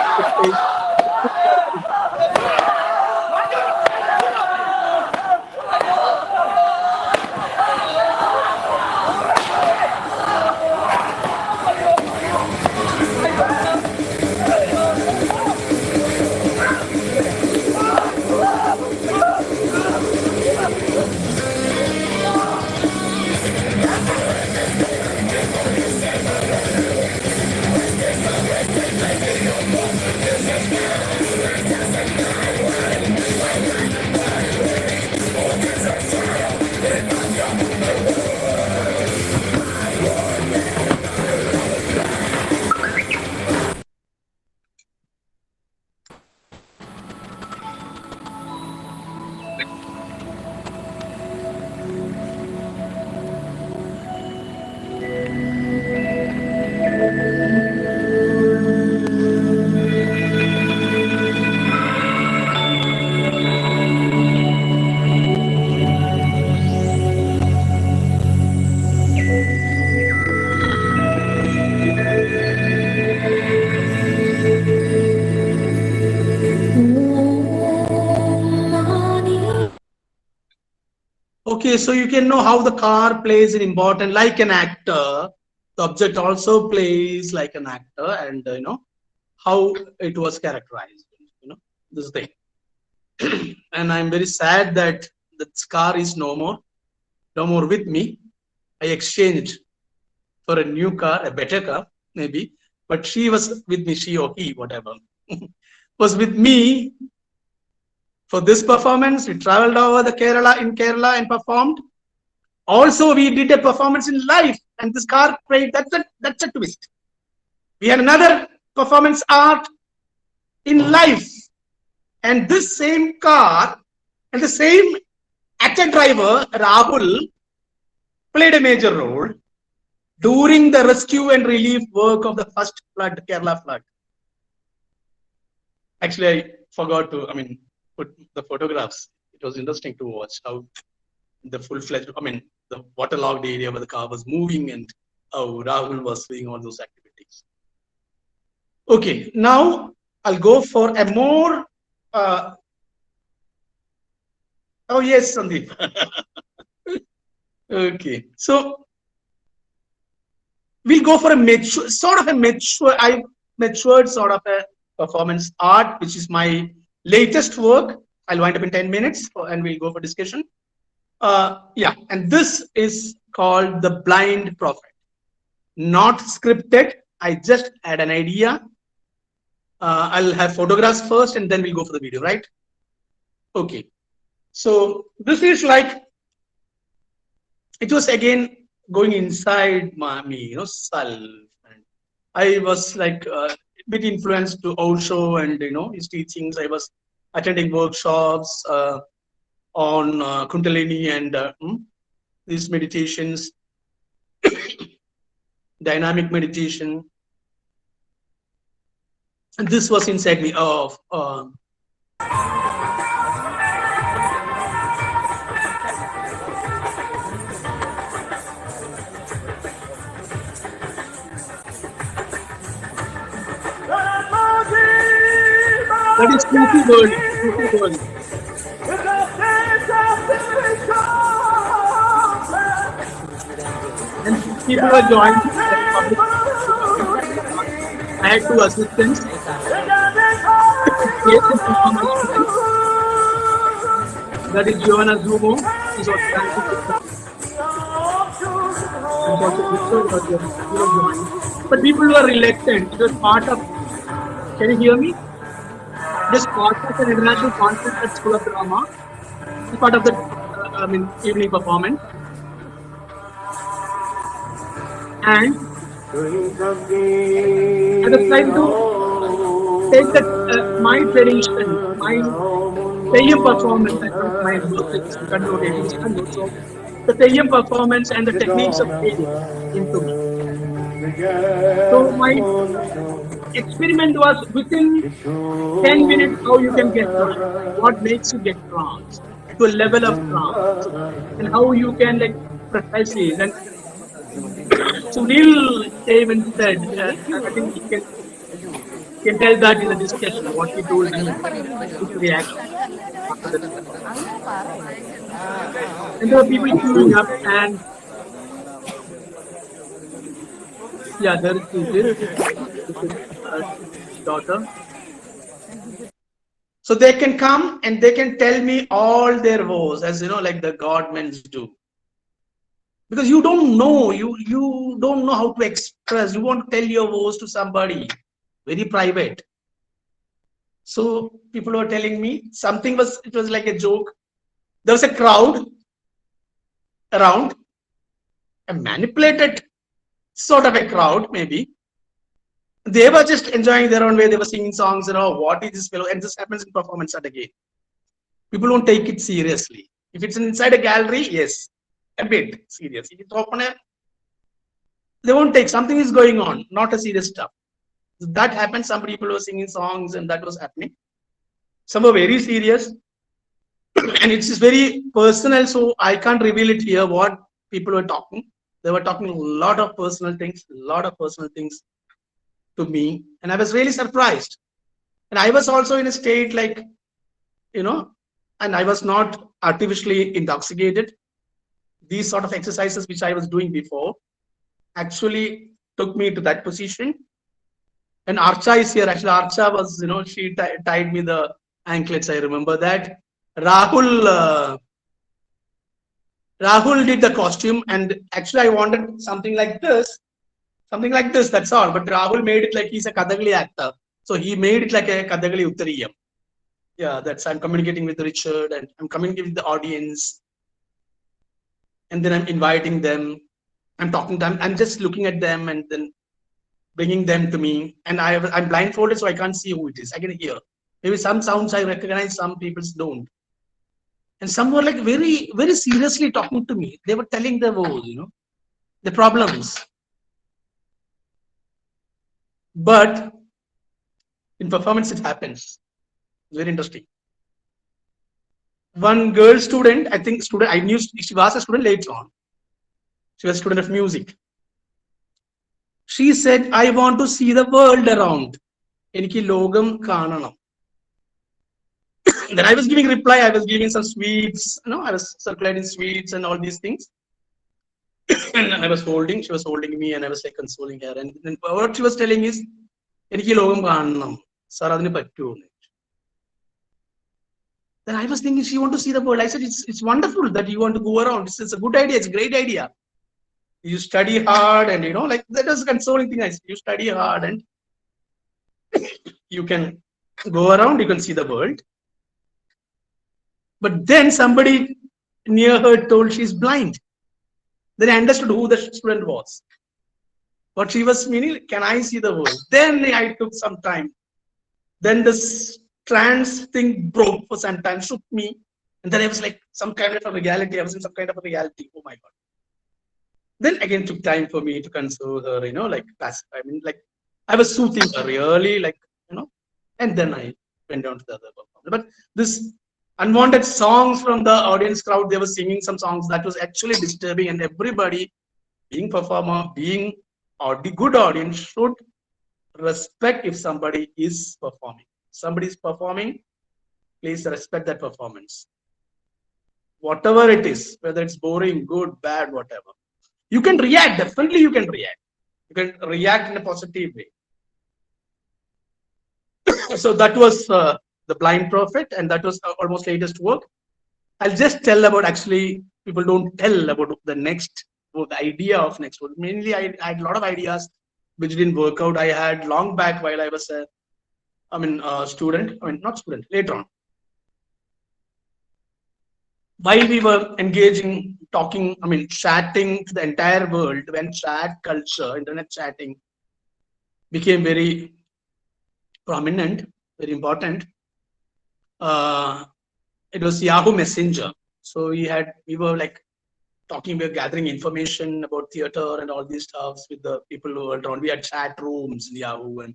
Okay, so you can know how the car plays an important, like an actor, The object also plays like an actor, and how it was characterized. This thing. And I'm very sad that the car is no more with me. I exchanged for a new car, a better car, maybe. But she was with me, she or he, whatever, was with me for this performance. We traveled over the Kerala and performed. Also, we did a performance in live, and this car played. That's a twist. We had another performance art in life, and this same car and the same actor driver Rahul played a major role during the rescue and relief work of the first flood, Kerala flood. Actually, I forgot to, put the photographs. It was interesting to watch how the full-fledged, the waterlogged area where the car was moving and how Rahul was doing all those activities. Okay, now I'll go for a more, oh yes, Sandeep. Okay, so we'll go for a matured sort of a performance art, which is my latest work. I'll wind up in 10 minutes and we'll go for discussion. Yeah, and this is called The Blind Prophet. Not scripted. I just had an idea. I'll have photographs first and then we'll go for the video, right? Okay. So this is like, it was again going inside me, self. And I was like a bit influenced to Osho and, his teachings. I was attending workshops on Kundalini and these meditations, dynamic meditation. And this was inside me of that is Sufi world. And people were joining I had two assistants. That is Joanna Zumo. She's also but people were reluctant. It was part of, can you hear me? This part of an international conference at School of Drama. It's part of the evening performance. And I was trying to take that my tradition, my Teyyam performance, my the Teyyam performance and the techniques of Teyyam into me. So my experiment was within 10 minutes how you can get trance, what makes you get trance, to a level of trance, and how you can precisely. And Sunil came and said, I think he can tell that in the discussion, what he told me, his reaction. And there were people queuing up and yeah, there is daughter. So they can come and they can tell me all their woes, as like the godmen do. Because you don't know, you don't know how to express. You want to tell your woes to somebody, very private. So people were telling me something it was like a joke. There was a crowd around, a manipulated sort of a crowd, maybe. They were just enjoying their own way. They were singing songs, what is this fellow? And this happens in performance art again. People don't take it seriously. If it's inside a gallery, yes, a bit serious. If it's open air, they won't take, something is going on, not a serious stuff. That happened. Some people were singing songs and that was happening. Some were very serious and it's just very personal. So I can't reveal it here what people were talking. They were talking a lot of personal things to me. And I was really surprised. And I was also in a state and I was not artificially intoxicated. These sort of exercises which I was doing before, actually took me to that position. And Archa is here. Actually, Archa was, she tied me the anklets. I remember that. Rahul, Rahul did the costume, and actually, I wanted something like this. Something like this, that's all. But Rahul made it like he's a Kathakali actor. So he made it like a Kathakali Uttariyam. Yeah, I'm communicating with Richard and I'm communicating with the audience. And then I'm inviting them. I'm talking to them. I'm just looking at them and then bringing them to me. And I'm blindfolded, so I can't see who it is. I can hear. Maybe some sounds I recognize, some people don't. And some were like very, very seriously talking to me. They were telling the woes, the problems. But in performance, it happens. Very interesting. One girl student, I knew she was a student later on. She was a student of music. She said, I want to see the world around. Eniki logam kananam. Then I was giving reply, I was giving some sweets, I was circulating sweets and all these things. And I was holding, she was holding me and I was like consoling her. And then what she was telling is, Eniki logam kananam. Sir, adinu pattu. Then I was thinking, she want to see the world. I said, it's wonderful that you want to go around. It's a good idea. It's a great idea. You study hard and, like that was a consoling thing. I said, you study hard and you can go around, you can see the world. But then somebody near her told she's blind. Then I understood who the student was. What she was meaning, can I see the world? Then I took some time. Then this trance thing broke for some time, shook me. And then I was like some kind of a reality. I was in some kind of a reality. Oh my God. Then again took time for me to console her, like I was soothing her really, and then I went down to the other performance. But this unwanted songs from the audience crowd, they were singing some songs that was actually disturbing, and everybody, being performer, being the good audience, should respect if somebody is performing. Somebody is performing, please respect that performance. Whatever it is, whether it's boring, good, bad, whatever. You can react, definitely you can react. You can react in a positive way. So that was The Blind Prophet, and that was almost latest work. I'll just tell about, actually, people don't tell about the next work, the idea of next work. Mainly, I had a lot of ideas which didn't work out. I had long back while I was later on. While we were engaging, talking, chatting to the entire world, when chat culture, internet chatting became very prominent, very important, it was Yahoo Messenger. So we were like talking, we were gathering information about theater and all these stuffs with the people who were around. We had chat rooms in Yahoo, and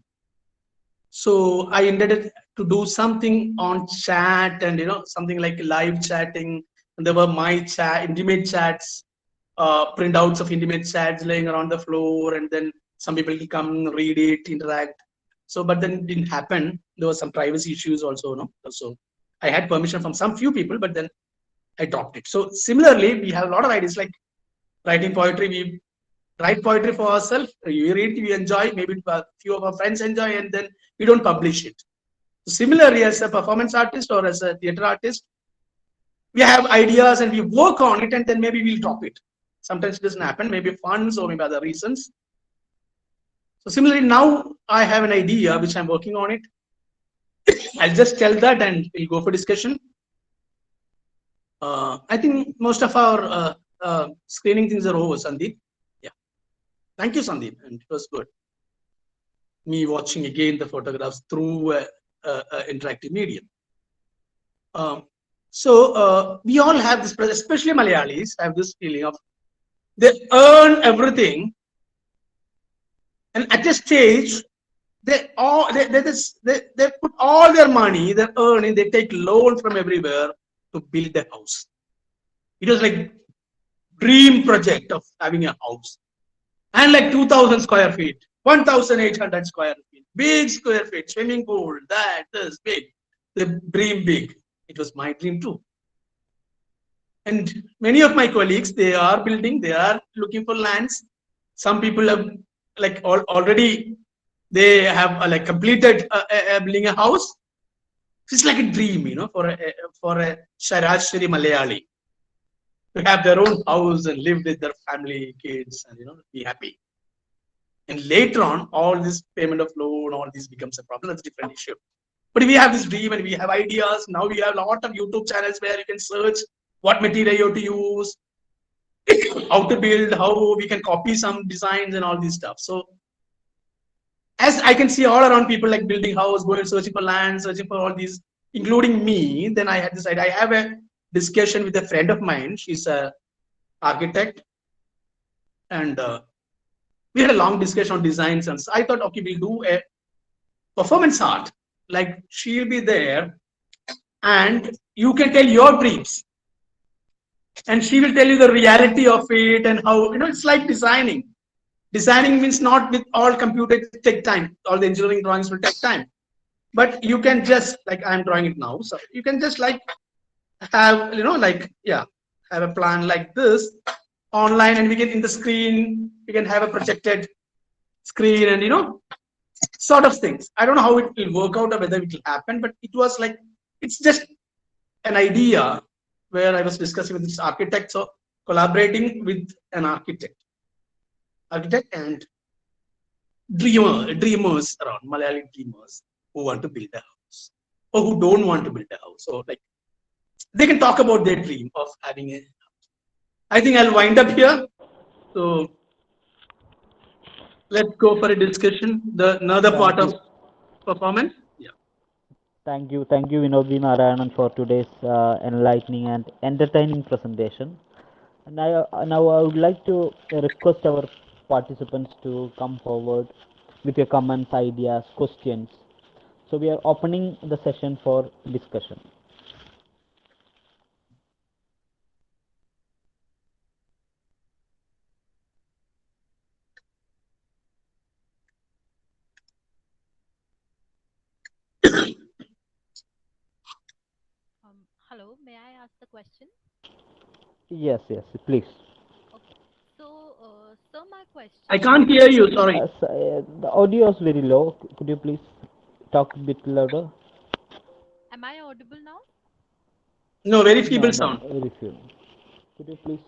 so I intended to do something on chat and something like live chatting. And there were my chat, intimate chats, printouts of intimate chats laying around the floor, and then some people will come, read it, interact. So, but then it didn't happen. There were some privacy issues also, So I had permission from some few people, but then I dropped it. So similarly, we have a lot of ideas like writing poetry. We write poetry for ourselves. We read, we enjoy. Maybe a few of our friends enjoy, and then we don't publish it. So similarly, as a performance artist or as a theater artist, we have ideas and we work on it, and then maybe we'll drop it. Sometimes it doesn't happen, maybe funds or maybe other reasons. So similarly, now I have an idea which I'm working on it. I'll just tell that and we'll go for discussion. I think most of our screening things are over, Sandeep. Yeah. Thank you, Sandeep. And it was good. Me watching again the photographs through interactive medium. So we all have this, especially Malayalis have this feeling of they earn everything, and at a stage they put all their money, their earning, they take loan from everywhere to build a house. It was like dream project of having a house, and like 2,000 square feet, 1,800 square feet, big square feet, swimming pool, this big, the dream big. It was my dream too. And many of my colleagues, they are building, they are looking for lands. Some people have like already they have like completed building a house. It's like a dream, for a Sharashri Malayali to have their own house and live with their family, kids, and be happy. And later on, all this payment of loan, all this becomes a problem. That's a different issue. But we have this dream and we have ideas. Now we have a lot of YouTube channels where you can search what material you have to use, how to build, how we can copy some designs and all this stuff. So as I can see all around people like building house, going searching for land, searching for all these, including me. Then I had decided I have a discussion with a friend of mine. She's a architect, and we had a long discussion on designs. And so I thought, okay, we'll do a performance art. Like she'll be there, and you can tell your dreams, and she will tell you the reality of it and how it's like designing. Designing means not with all computers take time. All the engineering drawings will take time. But you can just like I'm drawing it now. So you can just like have have a plan like this online, and we can in the screen we can have a projected screen and sort of things. I don't know how it will work out or whether it will happen, but it was like it's just an idea where I was discussing with this architect. So collaborating with an architect and dreamers around Malayali dreamers who want to build a house or who don't want to build a house. So like they can talk about their dream of having a house. I think I'll wind up here. So let's go for a discussion. Another part of performance. Yeah. Thank you, Vinodji Narayanan, for today's enlightening and entertaining presentation. And now I would like to request our participants to come forward with your comments, ideas, questions. So we are opening the session for discussion. Hello, may I ask the question? Yes, please. Okay. So my question. I can't hear you. Sorry. The audio is very low. Could you please talk a bit louder? Am I audible now? No, very feeble sound. Very feeble. Could you please?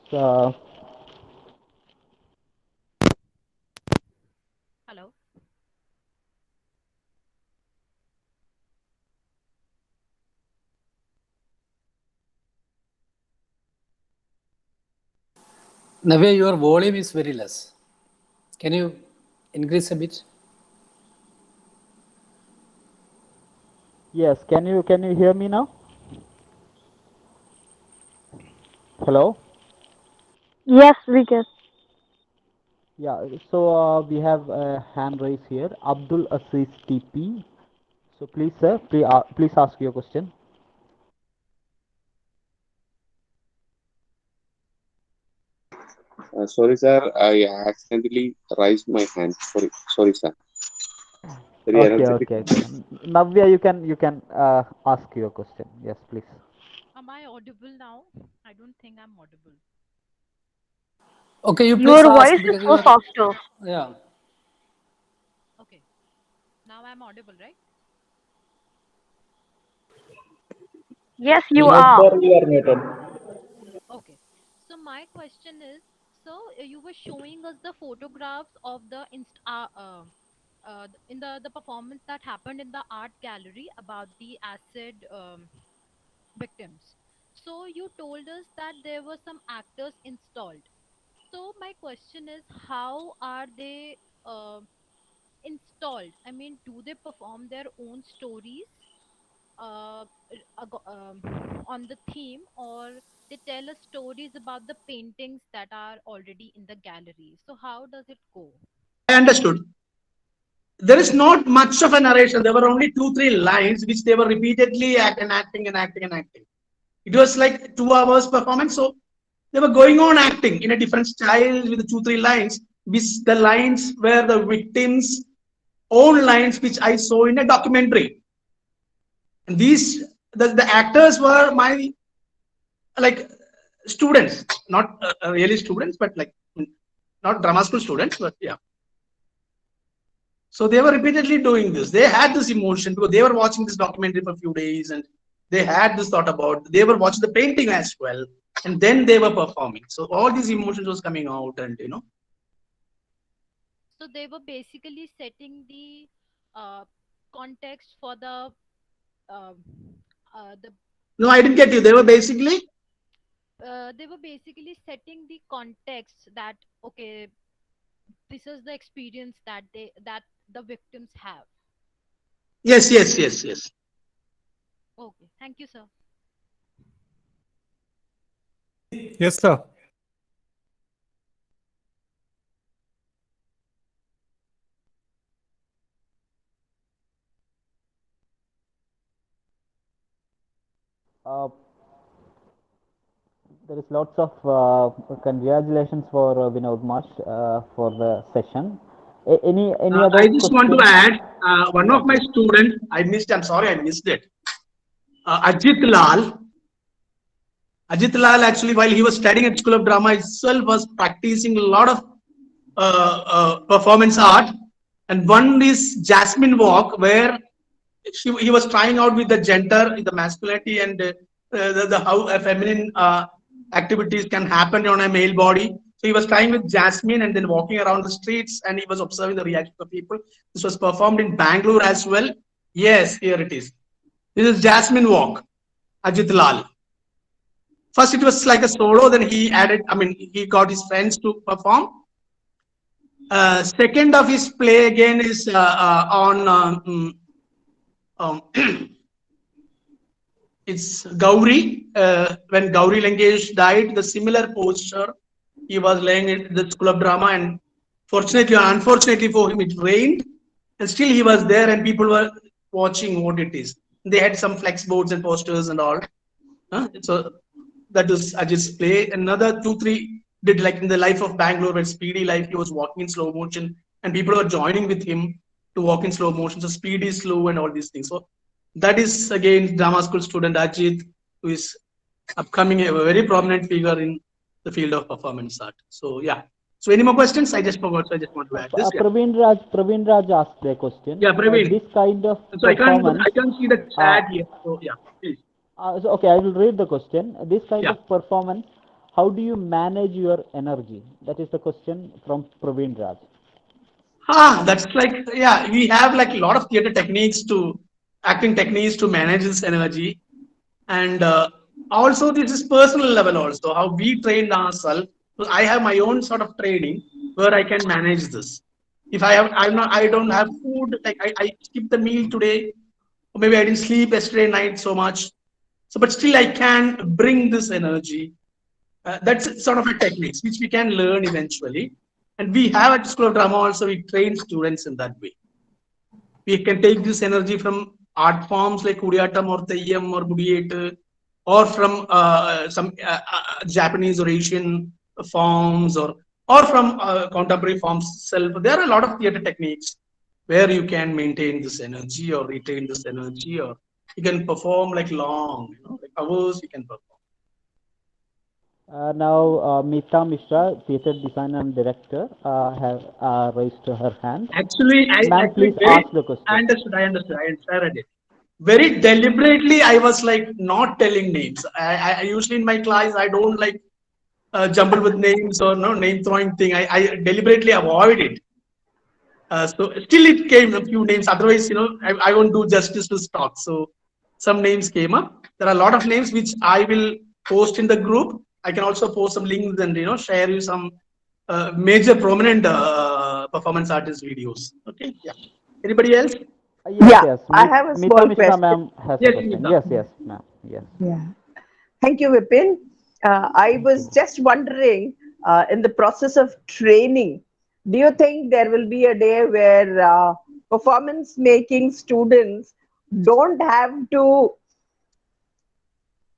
Hello. Navya, your volume is very less. Can you increase a bit? Yes. Can you hear me now? Hello. Yes, we can. Yeah. So we have a hand raised here, Abdul Aziz TP. So please, sir, please ask your question. Sorry, sir. I accidentally raised my hand. Sorry, sir. Very Okay. Navya, you can ask your question. Yes, please. Am I audible now? I don't think I'm audible. Okay, you please Your ask voice is because so softer. yeah. Okay. Now I'm audible, right? Yes, you are. Okay. So my question is, you were showing us the photographs of the in the performance that happened in the art gallery about the acid victims. So you told us that there were some actors installed. So my question is, how are they installed? I mean, do they perform their own stories uh, on the theme, or they tell us stories about the paintings that are already in the gallery? So how does it go? I understood. There is not much of a narration. There were only 2-3 lines which they were repeatedly acting. It was like 2 hours performance. So they were going on acting in a different style with the 2-3 lines, which the lines were the victims' own lines, which I saw in a documentary. And the actors were my like students, not really students, but like not drama school students, but yeah. So they were repeatedly doing this. They had this emotion because they were watching this documentary for a few days and they had this thought about, they were watching the painting as well. And then they were performing. So all these emotions was coming out and, you know. So they were basically setting the context for the the No, I didn't get you. They were basically. setting the context that okay, this is the experience that the victims have. Yes, yes, yes, yes. Okay, thank you, sir. Yes, sir. There is lots of congratulations for Vinod Marsh for the session. Any other? I just want to questions? add one of my students. I missed. I'm sorry, I missed it. Ajit Lal. Ajit Lal actually, while he was studying at School of Drama itself, was practicing a lot of performance art. And one is Jasmine Walk, where he was trying out with the gender, the masculinity, and the how feminine activities can happen on a male body. So he was trying with Jasmine and then walking around the streets, and he was observing the reaction of people. This was performed in Bangalore as well. Yes, here it is. This is Jasmine Walk, Ajit Lal. First, it was like a solo. Then he added. I mean, he got his friends to perform. Second of his play again is on. It's Gauri. When Gauri Langesh died, the similar posture he was laying at the School of Drama, and fortunately or unfortunately for him, it rained, and still he was there, and people were watching what it is. They had some flex boards and posters and all. So that was Ajit's play. Another 2-3 did like in the Life of Bangalore, where Speedy Life, he was walking in slow motion, and people were joining with him to walk in slow motion. So speed is slow and all these things. So that is again drama school student Ajit, who is upcoming a very prominent figure in the field of performance art. So yeah. So any more questions? I just forgot. So I just want to add this. Yeah. Praveen Raj asked a question. Yeah, Praveen. This kind of So I performance. can't see the chat here. So yeah, please. So, okay, I will read the question. This kind Yeah. of performance, how do you manage your energy? That is the question from Praveen Raj. That's like, yeah, we have like a lot of theater techniques acting techniques to manage this energy. And also this is personal level also, how we train ourselves. So I have my own sort of training where I can manage this. If I don't have food, like I skipped the meal today, or maybe I didn't sleep yesterday night so much. So, but still I can bring this energy. That's sort of a techniques which we can learn eventually. And we have at School of Drama also, we train students in that way. We can take this energy from art forms like Kuriyatam or Theyyam or Mudiyettu, or from some Japanese or Asian forms, or from contemporary forms itself. There are a lot of theater techniques where you can maintain this energy or retain this energy, or you can perform like long, like hours you can perform. Now, Mita Mishra, theatre designer and director, have raised her hand. Actually, Ma'am, please ask the question. I understood. I read it. Very deliberately, I was like not telling names. I usually in my class, I don't like jumble with names or name throwing thing. I deliberately avoid it. So still it came a few names. Otherwise, I won't do justice to stock. So some names came up. There are a lot of names which I will post in the group. I can also post some links and share you some major prominent performance artist videos. Okay. Yeah. Anybody else? Yes. I have a Mita small Mishra, question. ma'am, has Yes, a question. Mita. Yes, ma'am. Yes. Yeah. Thank you, Vipin. I was just wondering, in the process of training, do you think there will be a day where performance making students don't have to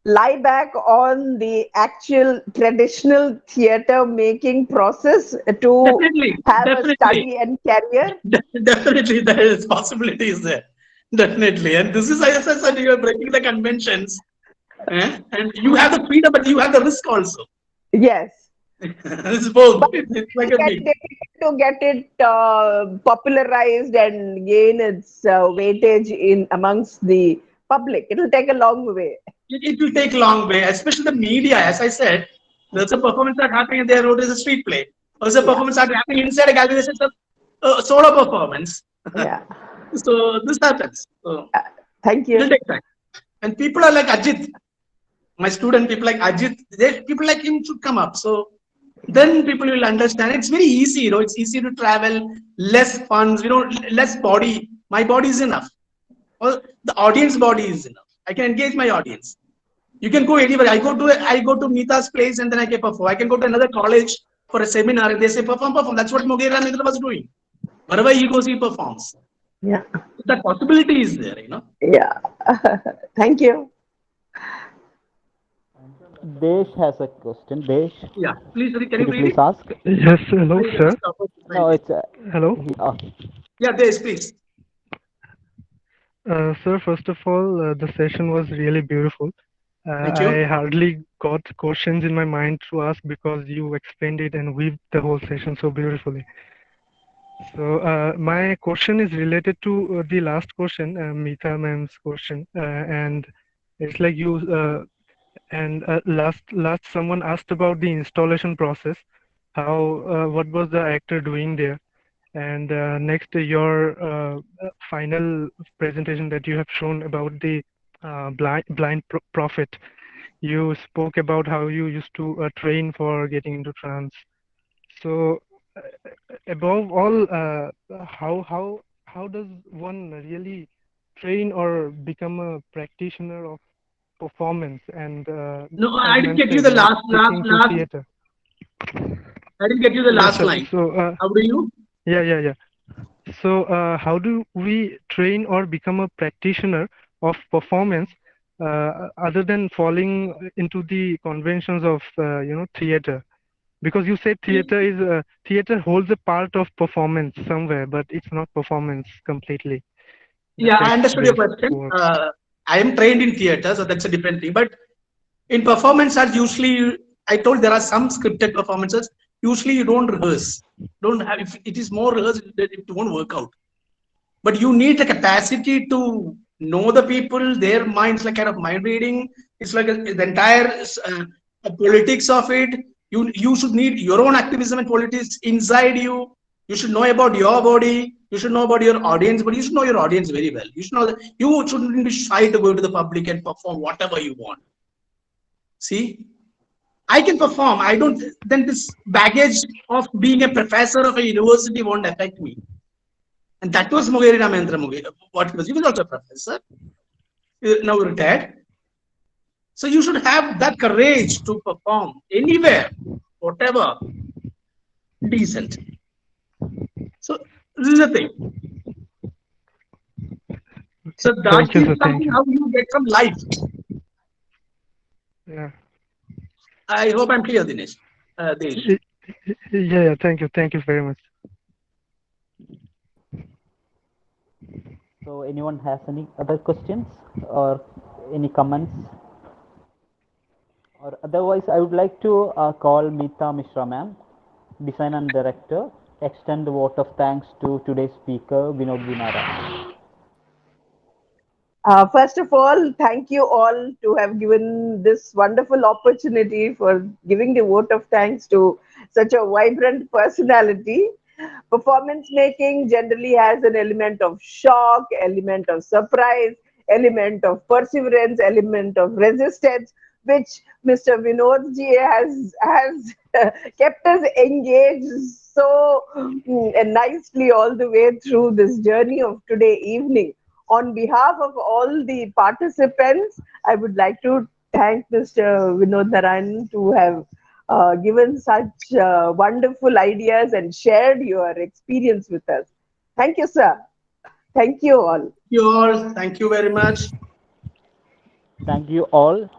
lie back on the actual traditional theater making process to have a study and career? Definitely, there is possibilities there. Definitely. And this is, as I said, you are breaking the conventions. And you have the freedom, but you have the risk also. Yes. It's both. But It's like a get mix. to get it popularized and gain its weightage in amongst the public. It'll take a long way. It will take long way, especially the media. As I said, there's a performance that happening there. Road is a street play. There's a Yeah. performance that happening inside a gallery. It's a solo performance. Yeah. So this happens. So Thank it'll you. take time. And people are like Ajit, my student. People like Ajit. People like him should come up. So then people will understand. It's very easy. It's easy to travel. Less funds. Less body. My body is enough. Well, the audience body is enough. I can engage my audience. You can go anywhere. I go to Meeta's place and then I can perform. I can go to another college for a seminar and they say perform. That's what Mogera Mitra was doing. Wherever he goes, he performs. Yeah. That possibility is there, Yeah. Thank you. Desh has a question. Desh, Yeah. Please, can could you you read please it? ask? Yes, hello, sir. No, it's Hello. Yeah, Desh, please. Sir, first of all, the session was really beautiful. Thank you. I hardly got questions in my mind to ask because you explained it and weaved the whole session so beautifully. So my question is related to the last question, Meeta ma'am's question, and it's like last someone asked about the installation process, what was the actor doing there, and next your final presentation that you have shown about the blind prophet. You spoke about how you used to train for getting into trance. So above all, how does one really train or become a practitioner of performance and No, as I didn't ma'am get you said, the sticking to last. theater? I didn't get you the Yes, last sir. line. So How do you? yeah. So how do we train or become a practitioner of performance other than falling into the conventions of theater? Because you said theater holds a part of performance somewhere, but it's not performance completely. The Yeah, I understood your text-based question. work. I am trained in theater, so that's a different thing. But in performance art, usually, I told there are some scripted performances. Usually, you don't rehearse. Don't have. If it is more rehearsed, it won't work out. But you need the capacity to know the people, their minds, like kind of mind reading. It's like the entire politics of it. You should need your own activism and politics inside you. You should know about your body. You should know about your audience, but you should know your audience very well. You should know that you shouldn't be shy to go to the public and perform whatever you want. See, I can perform. I don't. Then this baggage of being a professor of a university won't affect me. And that was Mogeri Ramendra Mogeri. What he was also a professor, now retired. So you should have that courage to perform anywhere, whatever, decent. So this is the thing. So that Thank you, is sir. Thank something you. how you get some life. Yeah. I hope I'm clear, Dinesh. Desh. Yeah. Thank you. Thank you very much. so. Anyone has any other questions or any comments? Or otherwise, I would like to call Meeta Mishra ma'am, design and director, extend the vote of thanks to today's speaker, Vinod Vinara. First of all, thank you all to have given this wonderful opportunity for giving the vote of thanks to such a vibrant personality. Performance making generally has an element of shock, element of surprise, element of perseverance, element of resistance, which Mr. Vinod ji has kept us engaged so nicely all the way through this journey of today evening. On behalf of all the participants, I would like to thank Mr. Vinod Narayan to have given such wonderful ideas and shared your experience with us. Thank you, sir. Thank you all. You all, thank you very much. Thank you all.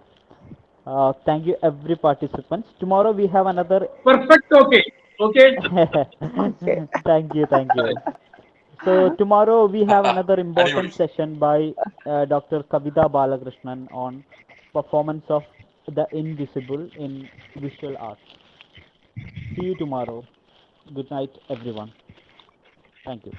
Thank you every participants. Tomorrow we have another. Perfect. Okay. Okay. Thank you. So tomorrow we have another important session by Dr. Kavita Balakrishnan on performance of the invisible in visual arts. See you tomorrow. Good night, everyone. Thank you.